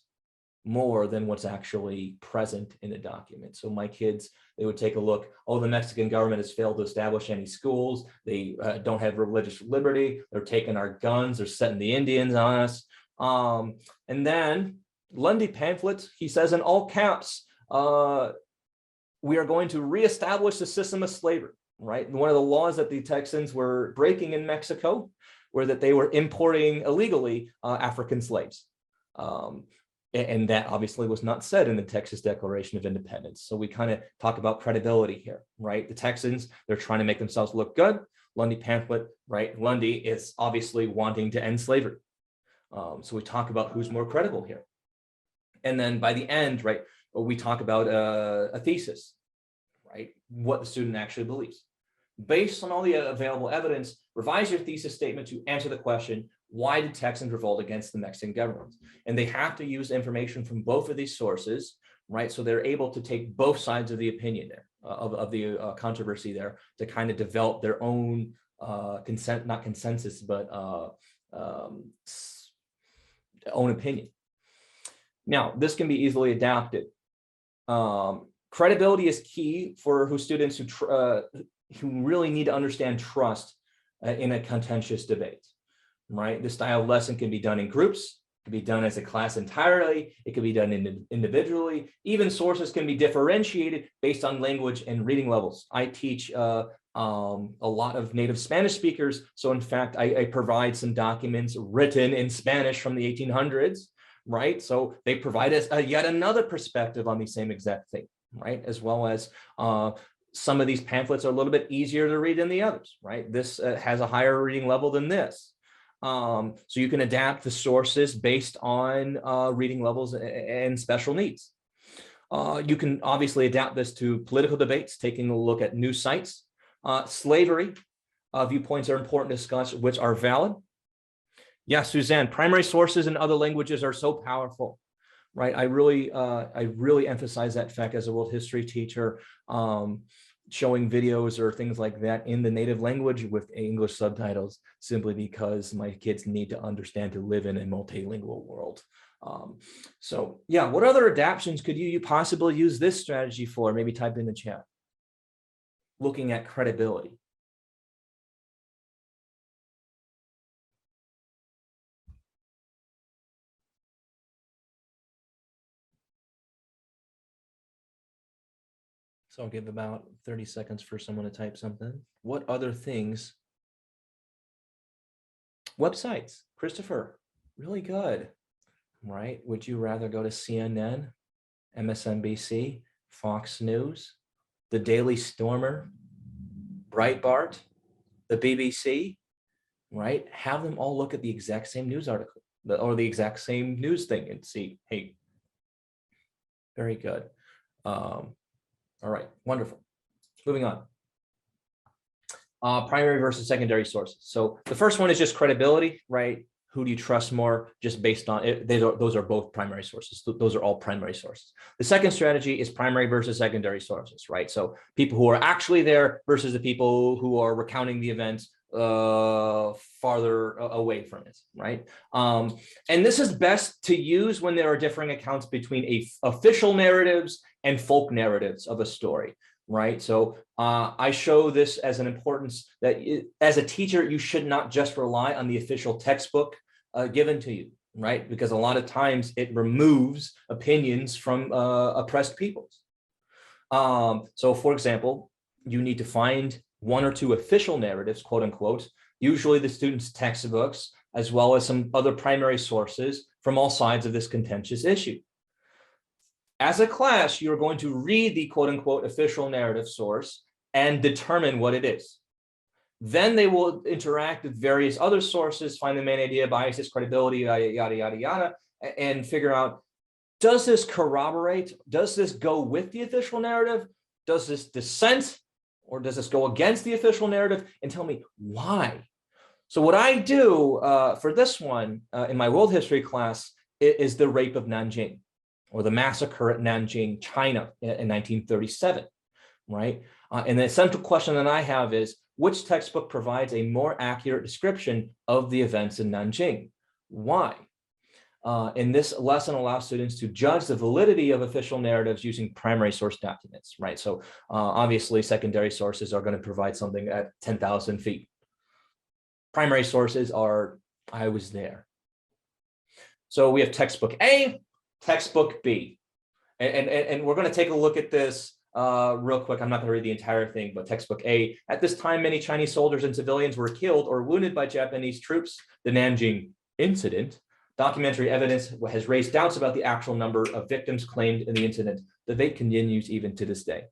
more than what's actually present in the document. So my kids, they would take a look, oh, the Mexican government has failed to establish any schools. They don't have religious liberty. They're taking our guns. They're setting the Indians on us. And then Lundy pamphlet, he says in all caps, we are going to reestablish the system of slavery, right? And one of the laws that the Texans were breaking in Mexico were that they were importing illegally African slaves. And that obviously was not said in the Texas Declaration of Independence. So we kind of talk about credibility here, right? The Texans, they're trying to make themselves look good. Lundy pamphlet, right? Lundy is obviously wanting to end slavery. So we talk about who's more credible here. And then by the end, right, we talk about a thesis, right? What the student actually believes. Based on all the available evidence, revise your thesis statement to answer the question, why did Texans revolt against the Mexican government? And they have to use information from both of these sources, right? So they're able to take both sides of the opinion there, of the controversy there, to kind of develop their own not consensus, but own opinion. Now, this can be easily adapted. Credibility is key for students who really need to understand trust in a contentious debate, right? This style of lesson can be done in groups, it can be done as a class entirely, it can be done individually. Even sources can be differentiated based on language and reading levels. I teach a lot of native Spanish speakers. So in fact, I provide some documents written in Spanish from the 1800s, right? So they provide us yet another perspective on the same exact thing, right? As well as some of these pamphlets are a little bit easier to read than the others, right? This has a higher reading level than this. So you can adapt the sources based on reading levels and special needs. You can obviously adapt this to political debates, taking a look at news sites. Slavery viewpoints are important to discuss, which are valid. Yeah, Suzanne, primary sources in other languages are so powerful, right? I really emphasize that fact as a world history teacher, showing videos or things like that in the native language with English subtitles, simply because my kids need to understand to live in a multilingual world. So yeah, what other adaptations could you possibly use this strategy for? Maybe type in the chat. Looking at credibility. So I'll give about 30 seconds for someone to type something. What other things? Websites, Christopher, really good, right? Would you rather go to CNN, MSNBC, Fox News, the Daily Stormer, Breitbart, the BBC, right? Have them all look at the exact same news article or the exact same news thing and see, hey, very good. All right, wonderful. Moving on. Primary versus secondary sources. So the first one is just credibility, right? Who do you trust more just based on it? Those are both primary sources. Those are all primary sources. The second strategy is primary versus secondary sources, right? So people who are actually there versus the people who are recounting the events farther away from it, right? And this is best to use when there are differing accounts between official narratives and folk narratives of a story, right? So I show this as an importance that as a teacher, you should not just rely on the official textbook given to you, right? Because a lot of times it removes opinions from oppressed peoples. So for example, you need to find one or two official narratives, quote unquote, usually the students' textbooks, as well as some other primary sources from all sides of this contentious issue. As a class, you're going to read the quote unquote official narrative source and determine what it is. Then they will interact with various other sources, find the main idea, biases, credibility, yada, yada, yada, and figure out, does this corroborate? Does this go with the official narrative? Does this dissent? Or does this go against the official narrative? And tell me why. So what I do for this one in my world history class is the rape of Nanjing, or the massacre at Nanjing, China in 1937, right? And the central question that I have is, which textbook provides a more accurate description of the events in Nanjing? Why? And this lesson allows students to judge the validity of official narratives using primary source documents, right? So obviously secondary sources are going to provide something at 10,000 feet. Primary sources are, I was there. So we have textbook A, textbook B. And we're going to take a look at this real quick. I'm not going to read the entire thing, but textbook A. At this time, many Chinese soldiers and civilians were killed or wounded by Japanese troops. The Nanjing incident. Documentary evidence has raised doubts about the actual number of victims claimed in the incident. The debate continues even to this day.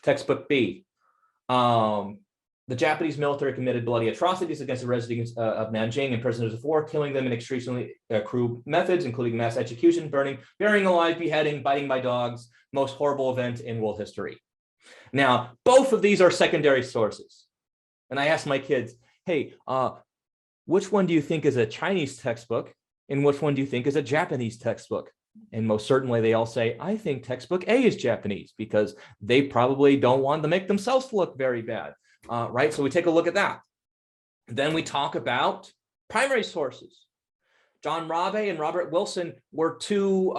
Textbook B. The Japanese military committed bloody atrocities against the residents of Nanjing and prisoners of war, killing them in extremely cruel methods, including mass execution, burning, burying alive, beheading, biting by dogs, most horrible event in world history. Now, both of these are secondary sources. And I asked my kids, hey, which one do you think is a Chinese textbook? And which one do you think is a Japanese textbook? And most certainly they all say, I think textbook A is Japanese, because they probably don't want to make themselves look very bad. Right? So we take a look at that. Then we talk about primary sources. John Rabe and Robert Wilson were two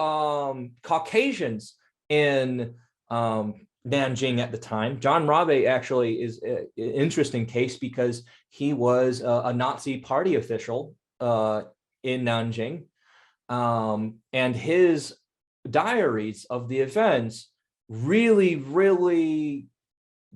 Caucasians in Nanjing at the time. John Rabe actually is an interesting case because he was a Nazi party official in Nanjing. And his diaries of the events really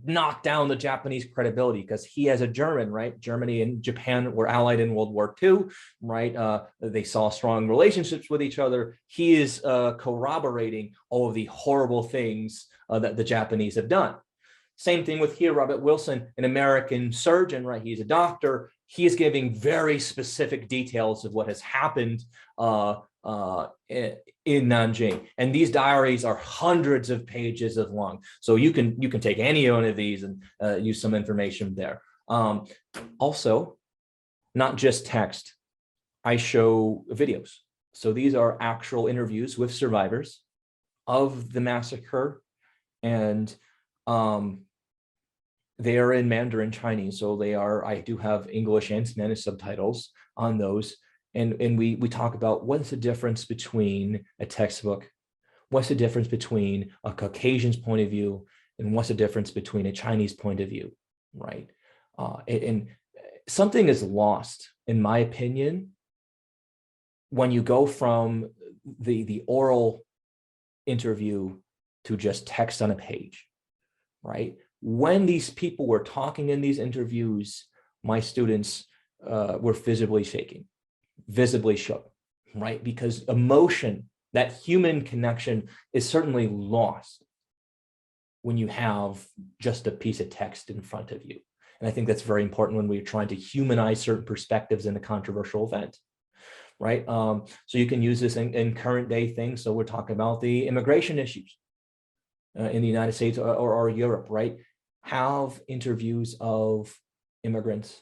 knocked down the Japanese credibility, because he, as a German, right? Germany and Japan were allied in World War II, right? They saw strong relationships with each other. He is corroborating all of the horrible things that the Japanese have done. Same thing with here, Robert Wilson, an American surgeon, right? He's a doctor. He is giving very specific details of what has happened in Nanjing, and these diaries are hundreds of pages of long. So you can take any one of these and use some information there. Also, not just text. I show videos. So these are actual interviews with survivors of the massacre, and they are in Mandarin Chinese. So they are. I do have English and Spanish subtitles on those. And we talk about what's the difference between a textbook, what's the difference between a Caucasian's point of view, and what's the difference between a Chinese point of view, right? And something is lost, in my opinion, when you go from the oral interview to just text on a page, right? When these people were talking in these interviews, my students were visibly shaking. Visibly shook, right? Because emotion, that human connection, is certainly lost when you have just a piece of text in front of you. And I think that's very important when we're trying to humanize certain perspectives in a controversial event, right? So you can use this in current day things. So we're talking about the immigration issues in the United States or Europe, right? Have interviews of immigrants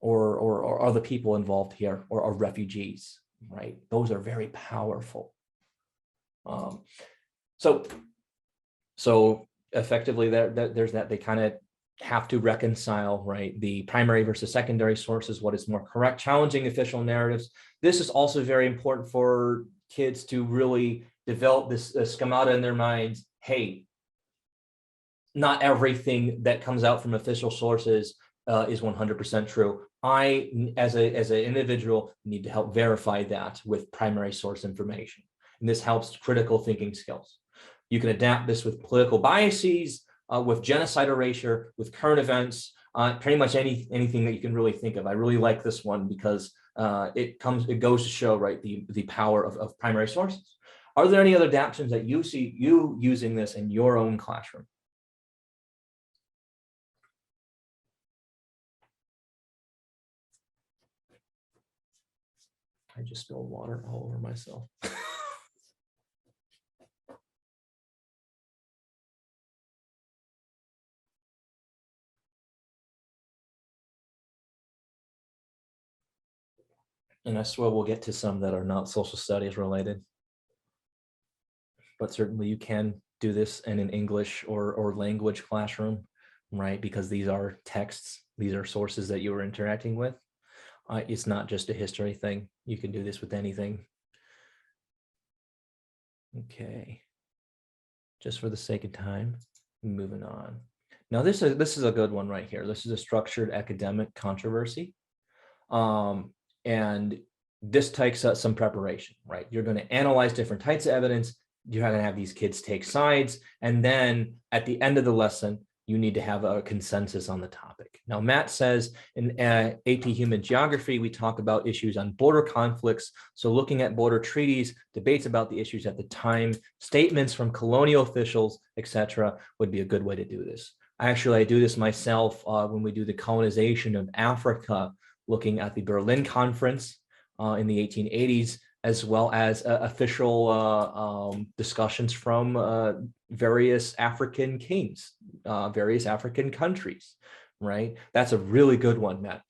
or other people involved here, or refugees, right? Those are very powerful. So effectively there's that. They kind of have to reconcile, right? The primary versus secondary sources, what is more correct, challenging official narratives. This is also very important for kids to really develop this schemata in their minds. Hey, not everything that comes out from official sources is 100% true. I, as an individual, need to help verify that with primary source information. And this helps critical thinking skills. You can adapt this with political biases, with genocide erasure, with current events, pretty much anything that you can really think of. I really like this one because it goes to show, right, the power of primary sources. Are there any other adaptations that you see you using this in your own classroom? I just spilled water all over myself. And I swear we'll get to some that are not social studies related. But certainly you can do this in an English or language classroom, right? Because these are texts, these are sources that you are interacting with. It's not just a history thing. You can do this with anything. Okay. Just for the sake of time, moving on. Now this is a good one right here. This is a structured academic controversy. And this takes some preparation, right? You're going to analyze different types of evidence. You're going to have these kids take sides. And then at the end of the lesson, you need to have a consensus on the topic. Now, Matt says in AP Human Geography, we talk about issues on border conflicts. So looking at border treaties, debates about the issues at the time, statements from colonial officials, etc., would be a good way to do this. Actually, I do this myself when we do the colonization of Africa, looking at the Berlin Conference in the 1880s, as well as official discussions from various African kings, various African countries, right? That's a really good one, Matt.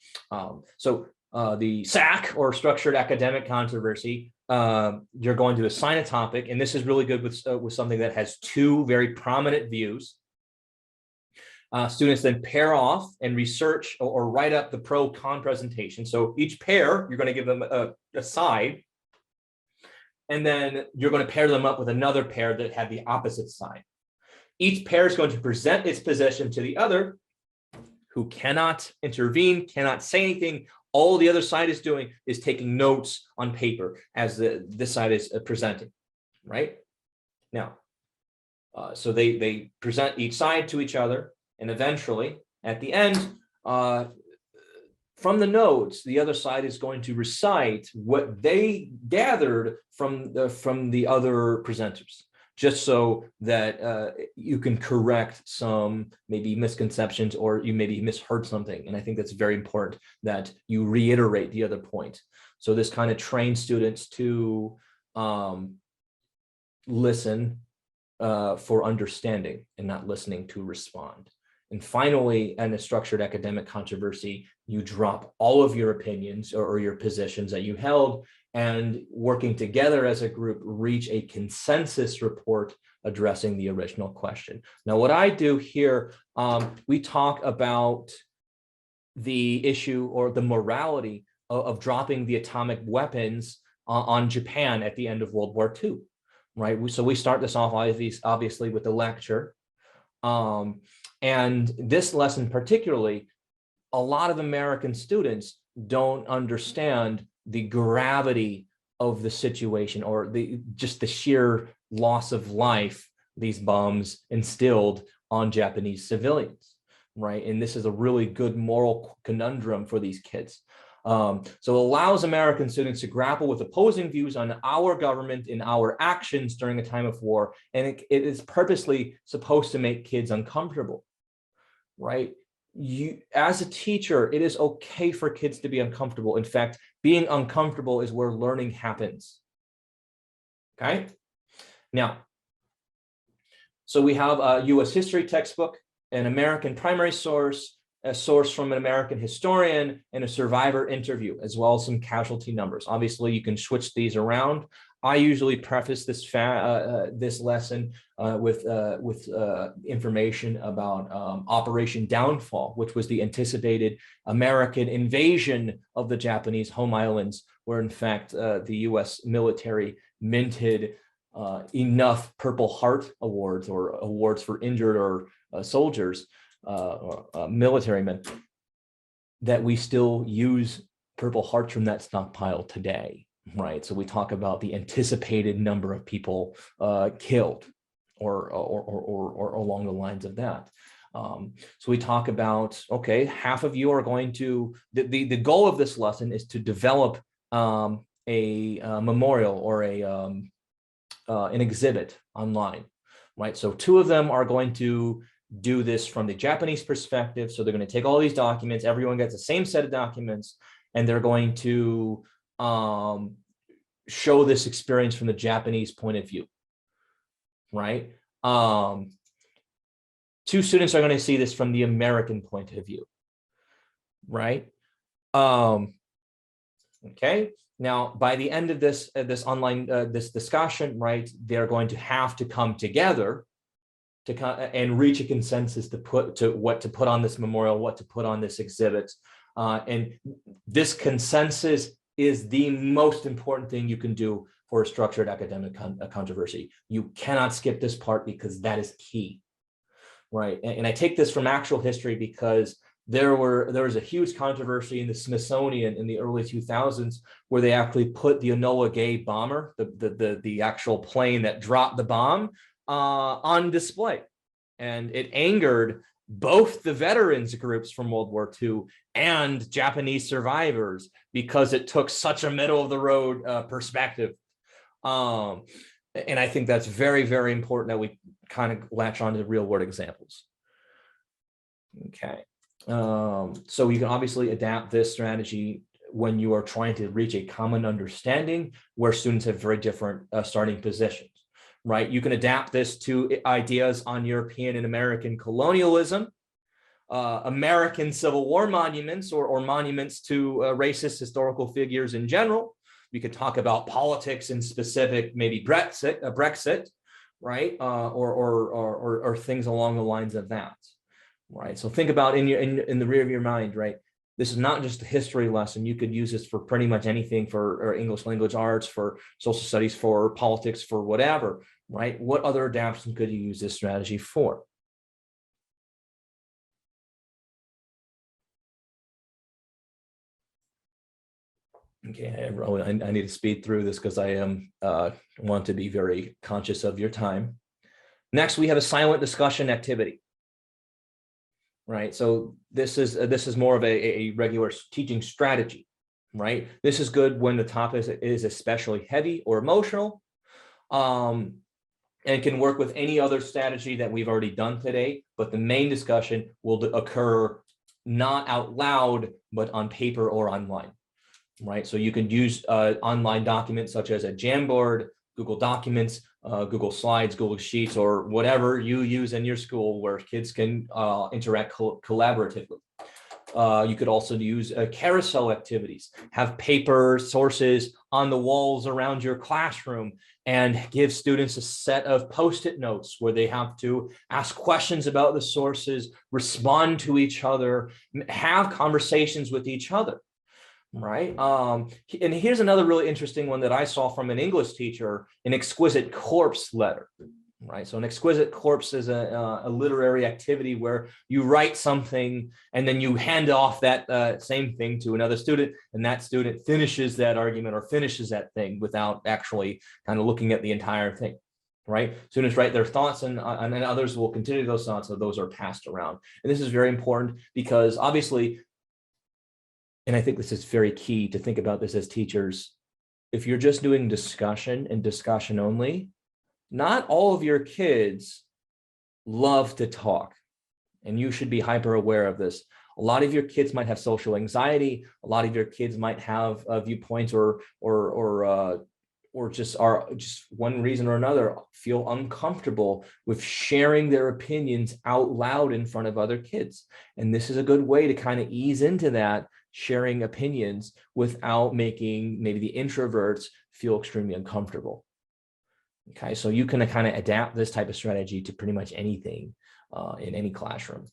So the SAC, or structured academic controversy, you're going to assign a topic, and this is really good with something that has two very prominent views. Students then pair off and research or write up the pro-con presentation. So each pair, you're going to give them a side, and then you're going to pair them up with another pair that had the opposite side. Each pair is going to present its position to the other, who cannot intervene, cannot say anything. All the other side is doing is taking notes on paper as this side is presenting, right? Now, so they present each side to each other, and eventually, at the end, from the notes, the other side is going to recite what they gathered from the other presenters, just so that you can correct some maybe misconceptions, or you maybe misheard something. And I think that's very important that you reiterate the other point. So this kind of trains students to listen for understanding and not listening to respond. And finally, in a structured academic controversy, you drop all of your opinions or your positions that you held, and working together as a group, reach a consensus report addressing the original question. Now, what I do here, we talk about the issue or the morality of dropping the atomic weapons on Japan at the end of World War II, right? So we start this off obviously with the lecture. And this lesson particularly, a lot of American students don't understand the gravity of the situation, or just the sheer loss of life these bombs instilled on Japanese civilians, right? And this is a really good moral conundrum for these kids. So it allows American students to grapple with opposing views on our government and our actions during a time of war. And it is purposely supposed to make kids uncomfortable, right? You, as a teacher, it is okay for kids to be uncomfortable. In fact, being uncomfortable is where learning happens. Okay. Now, so we have a U.S. history textbook, an American primary source, a source from an American historian, and a survivor interview, as well as some casualty numbers. Obviously, you can switch these around. I usually preface this lesson with information about Operation Downfall, which was the anticipated American invasion of the Japanese home islands, where in fact the U.S. military minted enough Purple Heart awards, or awards for injured or soldiers, military men, that we still use Purple Hearts from that stockpile today, right? So we talk about the anticipated number of people killed, or along the lines of that. So we talk about, okay, half of you are going to, the goal of this lesson is to develop a memorial or an exhibit online, right? So 2 of them are going to do this from the Japanese perspective. So they're going to take all these documents, everyone gets the same set of documents, and they're going to show this experience from the Japanese point of view, right? 2 students are going to see this from the American point of view, right? Okay. Now, by the end of this online this discussion, right, they're going to have to come together and reach a consensus to what to put on this memorial, what to put on this exhibit, and this consensus is the most important thing you can do for a structured academic controversy. You cannot skip this part because that is key, right? And I take this from actual history because there was a huge controversy in the Smithsonian in the early 2000s where they actually put the Enola Gay bomber, the actual plane that dropped the bomb, on display. And it angered both the veterans groups from World War II and Japanese survivors because it took such a middle of the road perspective. And I think that's very, very important that we kind of latch on to real world examples. Okay. So you can obviously adapt this strategy when you are trying to reach a common understanding where students have very different starting positions, right? You can adapt this to ideas on European and American colonialism, American Civil War monuments, or monuments to racist historical figures in general. We could talk about politics in specific, maybe Brexit, right? Or things along the lines of that. Right. So think about in the rear of your mind, right? This is not just a history lesson. You could use this for pretty much anything, for English language arts, for social studies, for politics, for whatever, right? What other adaptation could you use this strategy for? Okay, I need to speed through this because I want to be very conscious of your time. Next, we have a silent discussion activity. Right, so this is more of a regular teaching strategy, right? This is good when the topic is especially heavy or emotional, and can work with any other strategy that we've already done today. But the main discussion will occur not out loud, but on paper or online, right? So you can use online documents such as a Jamboard, Google Documents, Google Slides, Google Sheets, or whatever you use in your school where kids can interact collaboratively. You could also use carousel activities, have paper sources on the walls around your classroom, and give students a set of Post-it notes where they have to ask questions about the sources, respond to each other, have conversations with each other. Right. And here's another really interesting one that I saw from an English teacher, an exquisite corpse letter. Right. So an exquisite corpse is a literary activity where you write something and then you hand off that same thing to another student, and that student finishes that argument or finishes that thing without actually kind of looking at the entire thing. Right. Students write their thoughts and others will continue those thoughts, so those are passed around. And this is very important because obviously, and I think this is very key to think about this as teachers, if you're just doing discussion and discussion only, not all of your kids love to talk, and you should be hyper aware of this. A lot of your kids might have social anxiety. A lot of your kids might have viewpoints or just one reason or another feel uncomfortable with sharing their opinions out loud in front of other kids. And this is a good way to kind of ease into that, sharing opinions without making maybe the introverts feel extremely uncomfortable. Okay, so you can kind of adapt this type of strategy to pretty much anything in any classroom.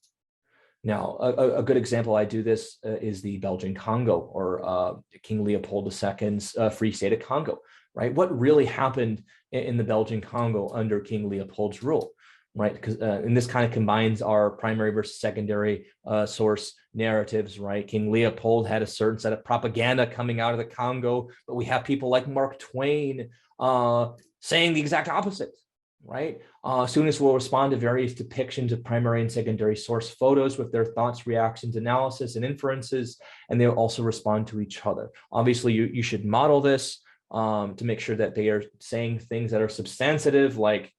Now, a good example I do this is the Belgian Congo, or King Leopold II's Free State of Congo, right? What really happened in the Belgian Congo under King Leopold's rule? right? Because and this kind of combines our primary versus secondary source narratives, right? King Leopold had a certain set of propaganda coming out of the Congo, but we have people like Mark Twain saying the exact opposite, right? Students will respond to various depictions of primary and secondary source photos with their thoughts, reactions, analysis, and inferences, and they'll also respond to each other. Obviously, you should model this to make sure that they are saying things that are substantive, like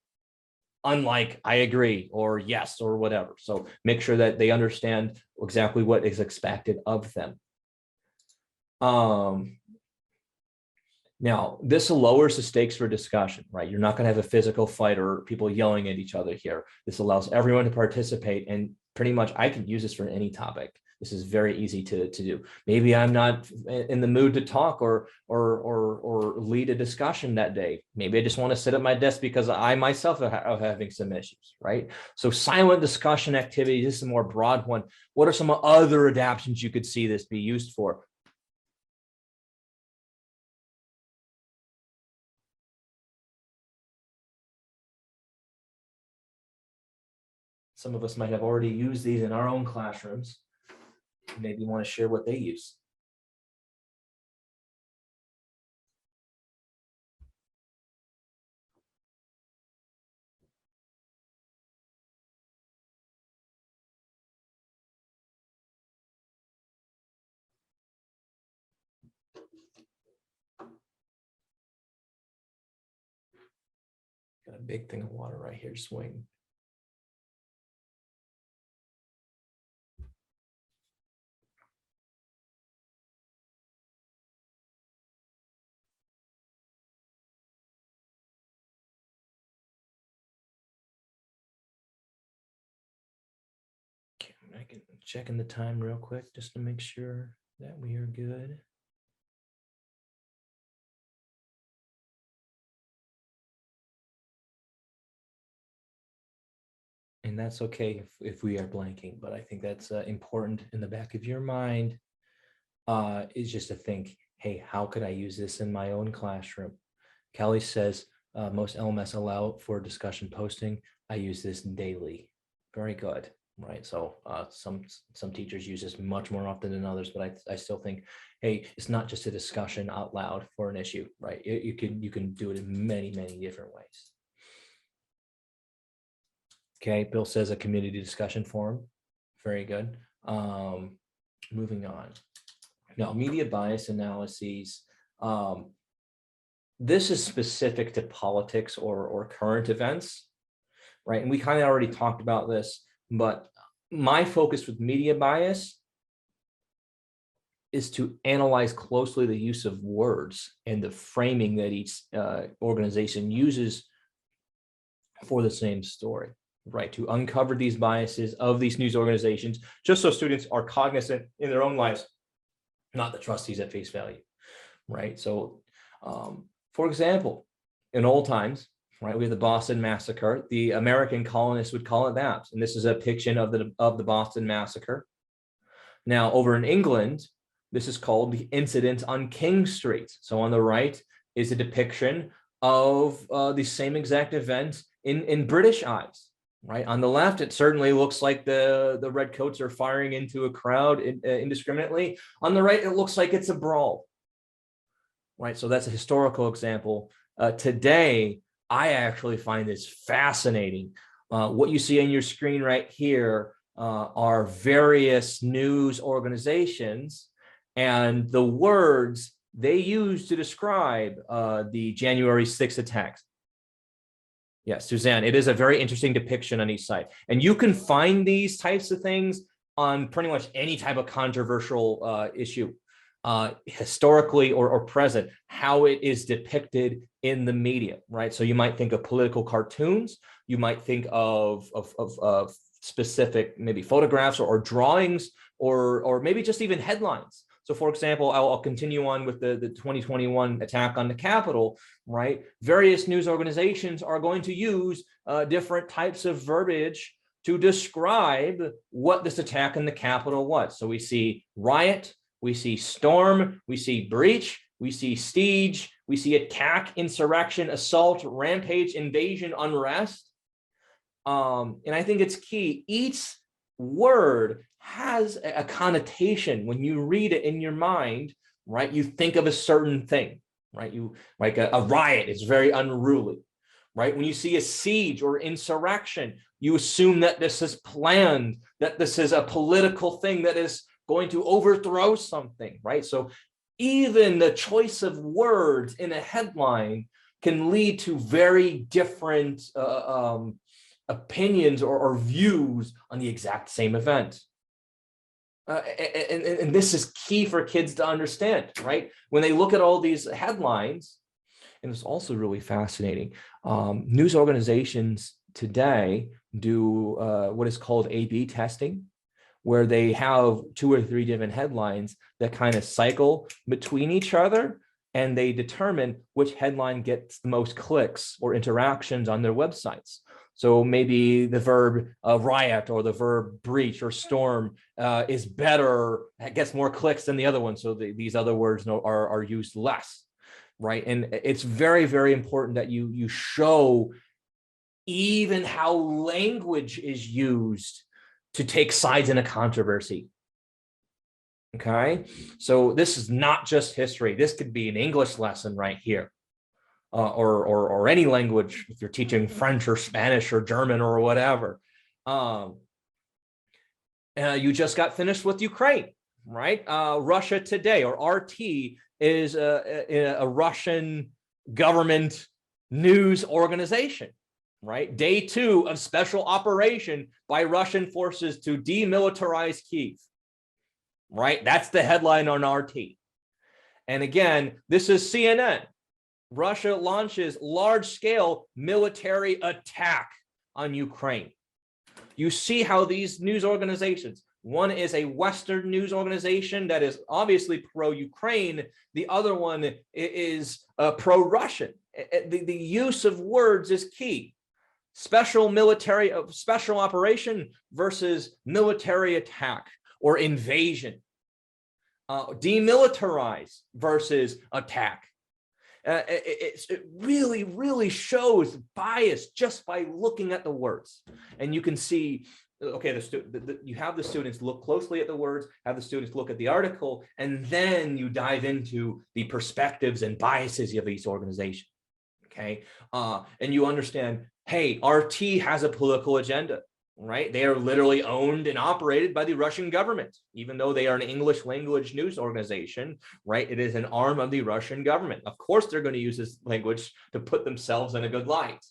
unlike, I agree, or yes, or whatever. So make sure that they understand exactly what is expected of them. Now, this lowers the stakes for discussion, right? You're not going to have a physical fight or people yelling at each other here. This allows everyone to participate, and pretty much I can use this for any topic. This is very easy to do. Maybe I'm not in the mood to talk or lead a discussion that day. Maybe I just want to sit at my desk because I myself are having some issues, right? So silent discussion activities, this is a more broad one. What are some other adaptations you could see this be used for? Some of us might have already used these in our own classrooms. Maybe you want to share what they use. Got a big thing of water right here, swing. I can check in the time real quick just to make sure that we are good. And that's okay if we are blanking, but I think that's important in the back of your mind is just to think, hey, how could I use this in my own classroom? Kelly says, most LMS allow for discussion posting. I use this daily. Very good, right? So some teachers use this much more often than others, but I still think, hey, it's not just a discussion out loud for an issue, right? You can do it in many, many different ways. Okay, Bill says a community discussion forum. Very good. Moving on. Now, media bias analyses. This is specific to politics or current events, right? And we kind of already talked about this, but my focus with media bias is to analyze closely the use of words and the framing that each organization uses for the same story, right? To uncover these biases of these news organizations, just so students are cognizant in their own lives, not the trustees at face value, right? So, for example, in old times, right, we have the Boston Massacre. The American colonists would call it that, and this is a depiction of the Boston Massacre. Now, over in England, this is called the incident on King Street. So on the right is a depiction of the same exact event in British eyes, right? On the left, it certainly looks like the redcoats are firing into a crowd indiscriminately. On the right, it looks like it's a brawl, right? So that's a historical example. Today, I actually find this fascinating. What you see on your screen right here are various news organizations and the words they use to describe the January 6th attacks. Yes, Suzanne, it is a very interesting depiction on each side. And you can find these types of things on pretty much any type of controversial issue, historically or present, how it is depicted in the media, right? So you might think of political cartoons, you might think of specific maybe photographs or drawings or maybe just even headlines. So for example, I'll continue on with the 2021 attack on the Capitol, right? Various news organizations are going to use different types of verbiage to describe what this attack on the Capitol was. So we see riot, we see storm, we see breach, we see siege, we see attack, insurrection, assault, rampage, invasion, unrest. And I think it's key. Each word has a connotation. When you read it in your mind, right, you think of a certain thing, right? You like a riot is very unruly, right? When you see a siege or insurrection, you assume that this is planned, that this is a political thing that is going to overthrow something, right? So even the choice of words in a headline can lead to very different opinions or views on the exact same event. And this is key for kids to understand, right? When they look at all these headlines, and it's also really fascinating. News organizations today do what is called A/B testing, where they have 2 or 3 different headlines that kind of cycle between each other, and they determine which headline gets the most clicks or interactions on their websites. So maybe the verb riot or the verb breach or storm is better, gets more clicks than the other one. So these other words are used less, right? And it's very, very important that you show even how language is used to take sides in a controversy. Okay, so this is not just history. This could be an English lesson right here, or any language if you're teaching French or Spanish or German or whatever. You just got finished with Ukraine, right? Russia Today, or RT, is a Russian government news organization, right? Day 2 of special operation by Russian forces to demilitarize Kyiv, right? That's the headline on RT. And again, this is CNN. Russia launches large-scale military attack on Ukraine. You see how these news organizations, one is a Western news organization that is obviously pro-Ukraine. The other one is pro-Russian. The use of words is key. Special operation versus military attack or invasion. Demilitarize versus attack. It really, really shows bias just by looking at the words. And you can see, okay, you have the students look closely at the words, have the students look at the article, and then you dive into the perspectives and biases of each organization, okay? And you understand, hey, RT has a political agenda, right? They are literally owned and operated by the Russian government, even though they are an English language news organization, right? It is an arm of the Russian government. Of course, they're going to use this language to put themselves in a good light.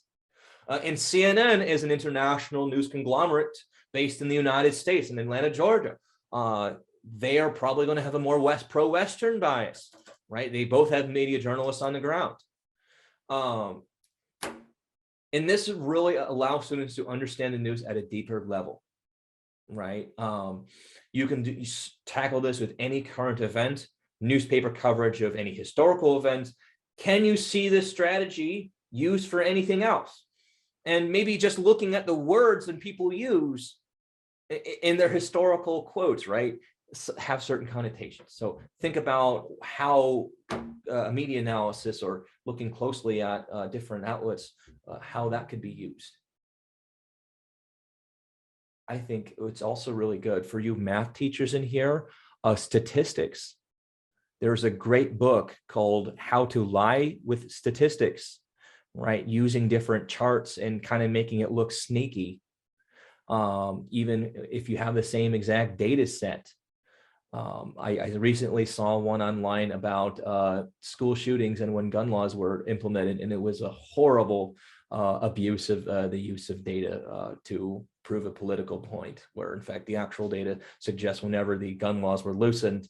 And CNN is an international news conglomerate based in the United States in Atlanta, Georgia. They are probably going to have a more pro-Western bias, right? They both have media journalists on the ground. And this really allows students to understand the news at a deeper level, right? You can tackle this with any current event, newspaper coverage of any historical event. Can you see this strategy used for anything else? And maybe just looking at the words that people use in their historical quotes, right, have certain connotations. So think about how media analysis or looking closely at different outlets, how that could be used. I think it's also really good for you math teachers in here, statistics. There's a great book called How to Lie with Statistics, right? Using different charts and kind of making it look sneaky. Even if you have the same exact data set. I recently saw one online about school shootings and when gun laws were implemented, and it was a horrible abuse of the use of data to prove a political point, where in fact the actual data suggests whenever the gun laws were loosened,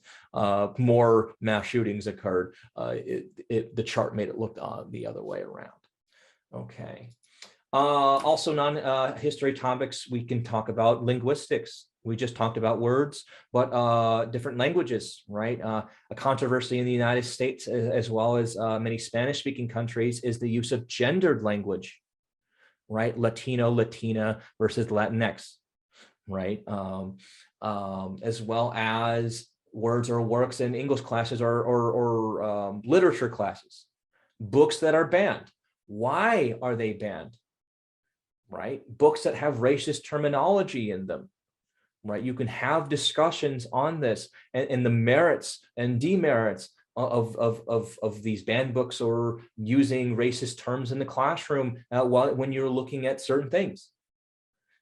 more mass shootings occurred. The chart made it look the other way around. Okay. Also non-history topics, we can talk about linguistics. We just talked about words, but different languages, right? A controversy in the United States, as well as many Spanish-speaking countries, is the use of gendered language, right? Latino, Latina versus Latinx, right? As well as words or works in English classes or literature classes. Books that are banned. Why are they banned? right? Books that have racist terminology in them, right? You can have discussions on this and the merits and demerits of these banned books or using racist terms in the classroom when you're looking at certain things.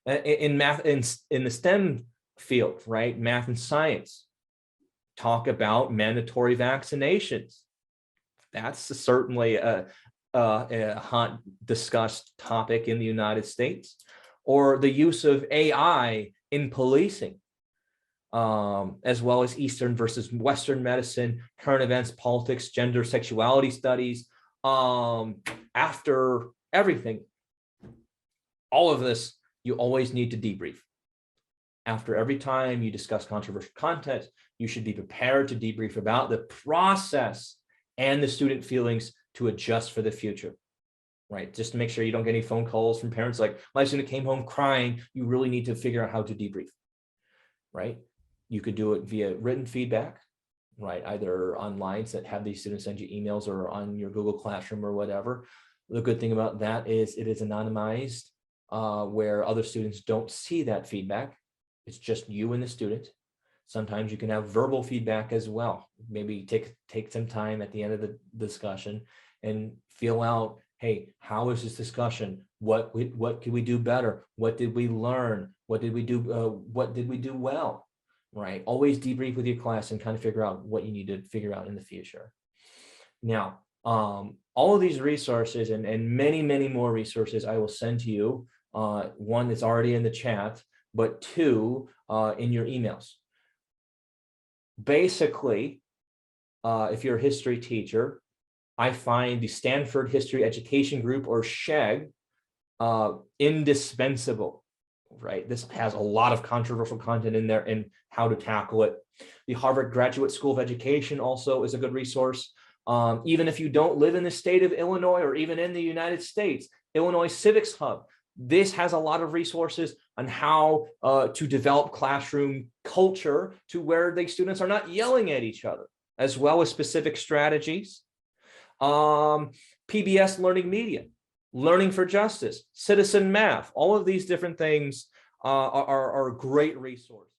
In math, in the STEM field, right? Math and science, talk about mandatory vaccinations. That's certainly a hot discussed topic in the United States. Or the use of AI in policing, as well as Eastern versus Western medicine, current events, politics, gender, sexuality studies. After everything, all of this, you always need to debrief. After every time you discuss controversial content, you should be prepared to debrief about the process and the student feelings to adjust for the future, right? Just to make sure you don't get any phone calls from parents like, my student came home crying. You really need to figure out how to debrief, right? You could do it via written feedback, right? Either online, that have these students send you emails, or on your Google Classroom or whatever. The good thing about that is it is anonymized, where other students don't see that feedback. It's just you and the student. Sometimes you can have verbal feedback as well. Maybe take some time at the end of the discussion and feel out, hey, how is this discussion? What could we do better? What did we learn? What did we do well? Right? Always debrief with your class and kind of figure out what you need to figure out in the future. Now, all of these resources and many, many more resources I will send to you. One that's already in the chat, but two in your emails. Basically, if you're a history teacher, I find the Stanford History Education Group, or SHEG, indispensable, right? This has a lot of controversial content in there and how to tackle it. The Harvard Graduate School of Education also is a good resource. Even if you don't live in the state of Illinois or even in the United States, Illinois Civics Hub, this has a lot of resources on how to develop classroom culture to where the students are not yelling at each other, as well as specific strategies. PBS Learning Media, Learning for Justice, Citizen Math, all of these different things are great resources.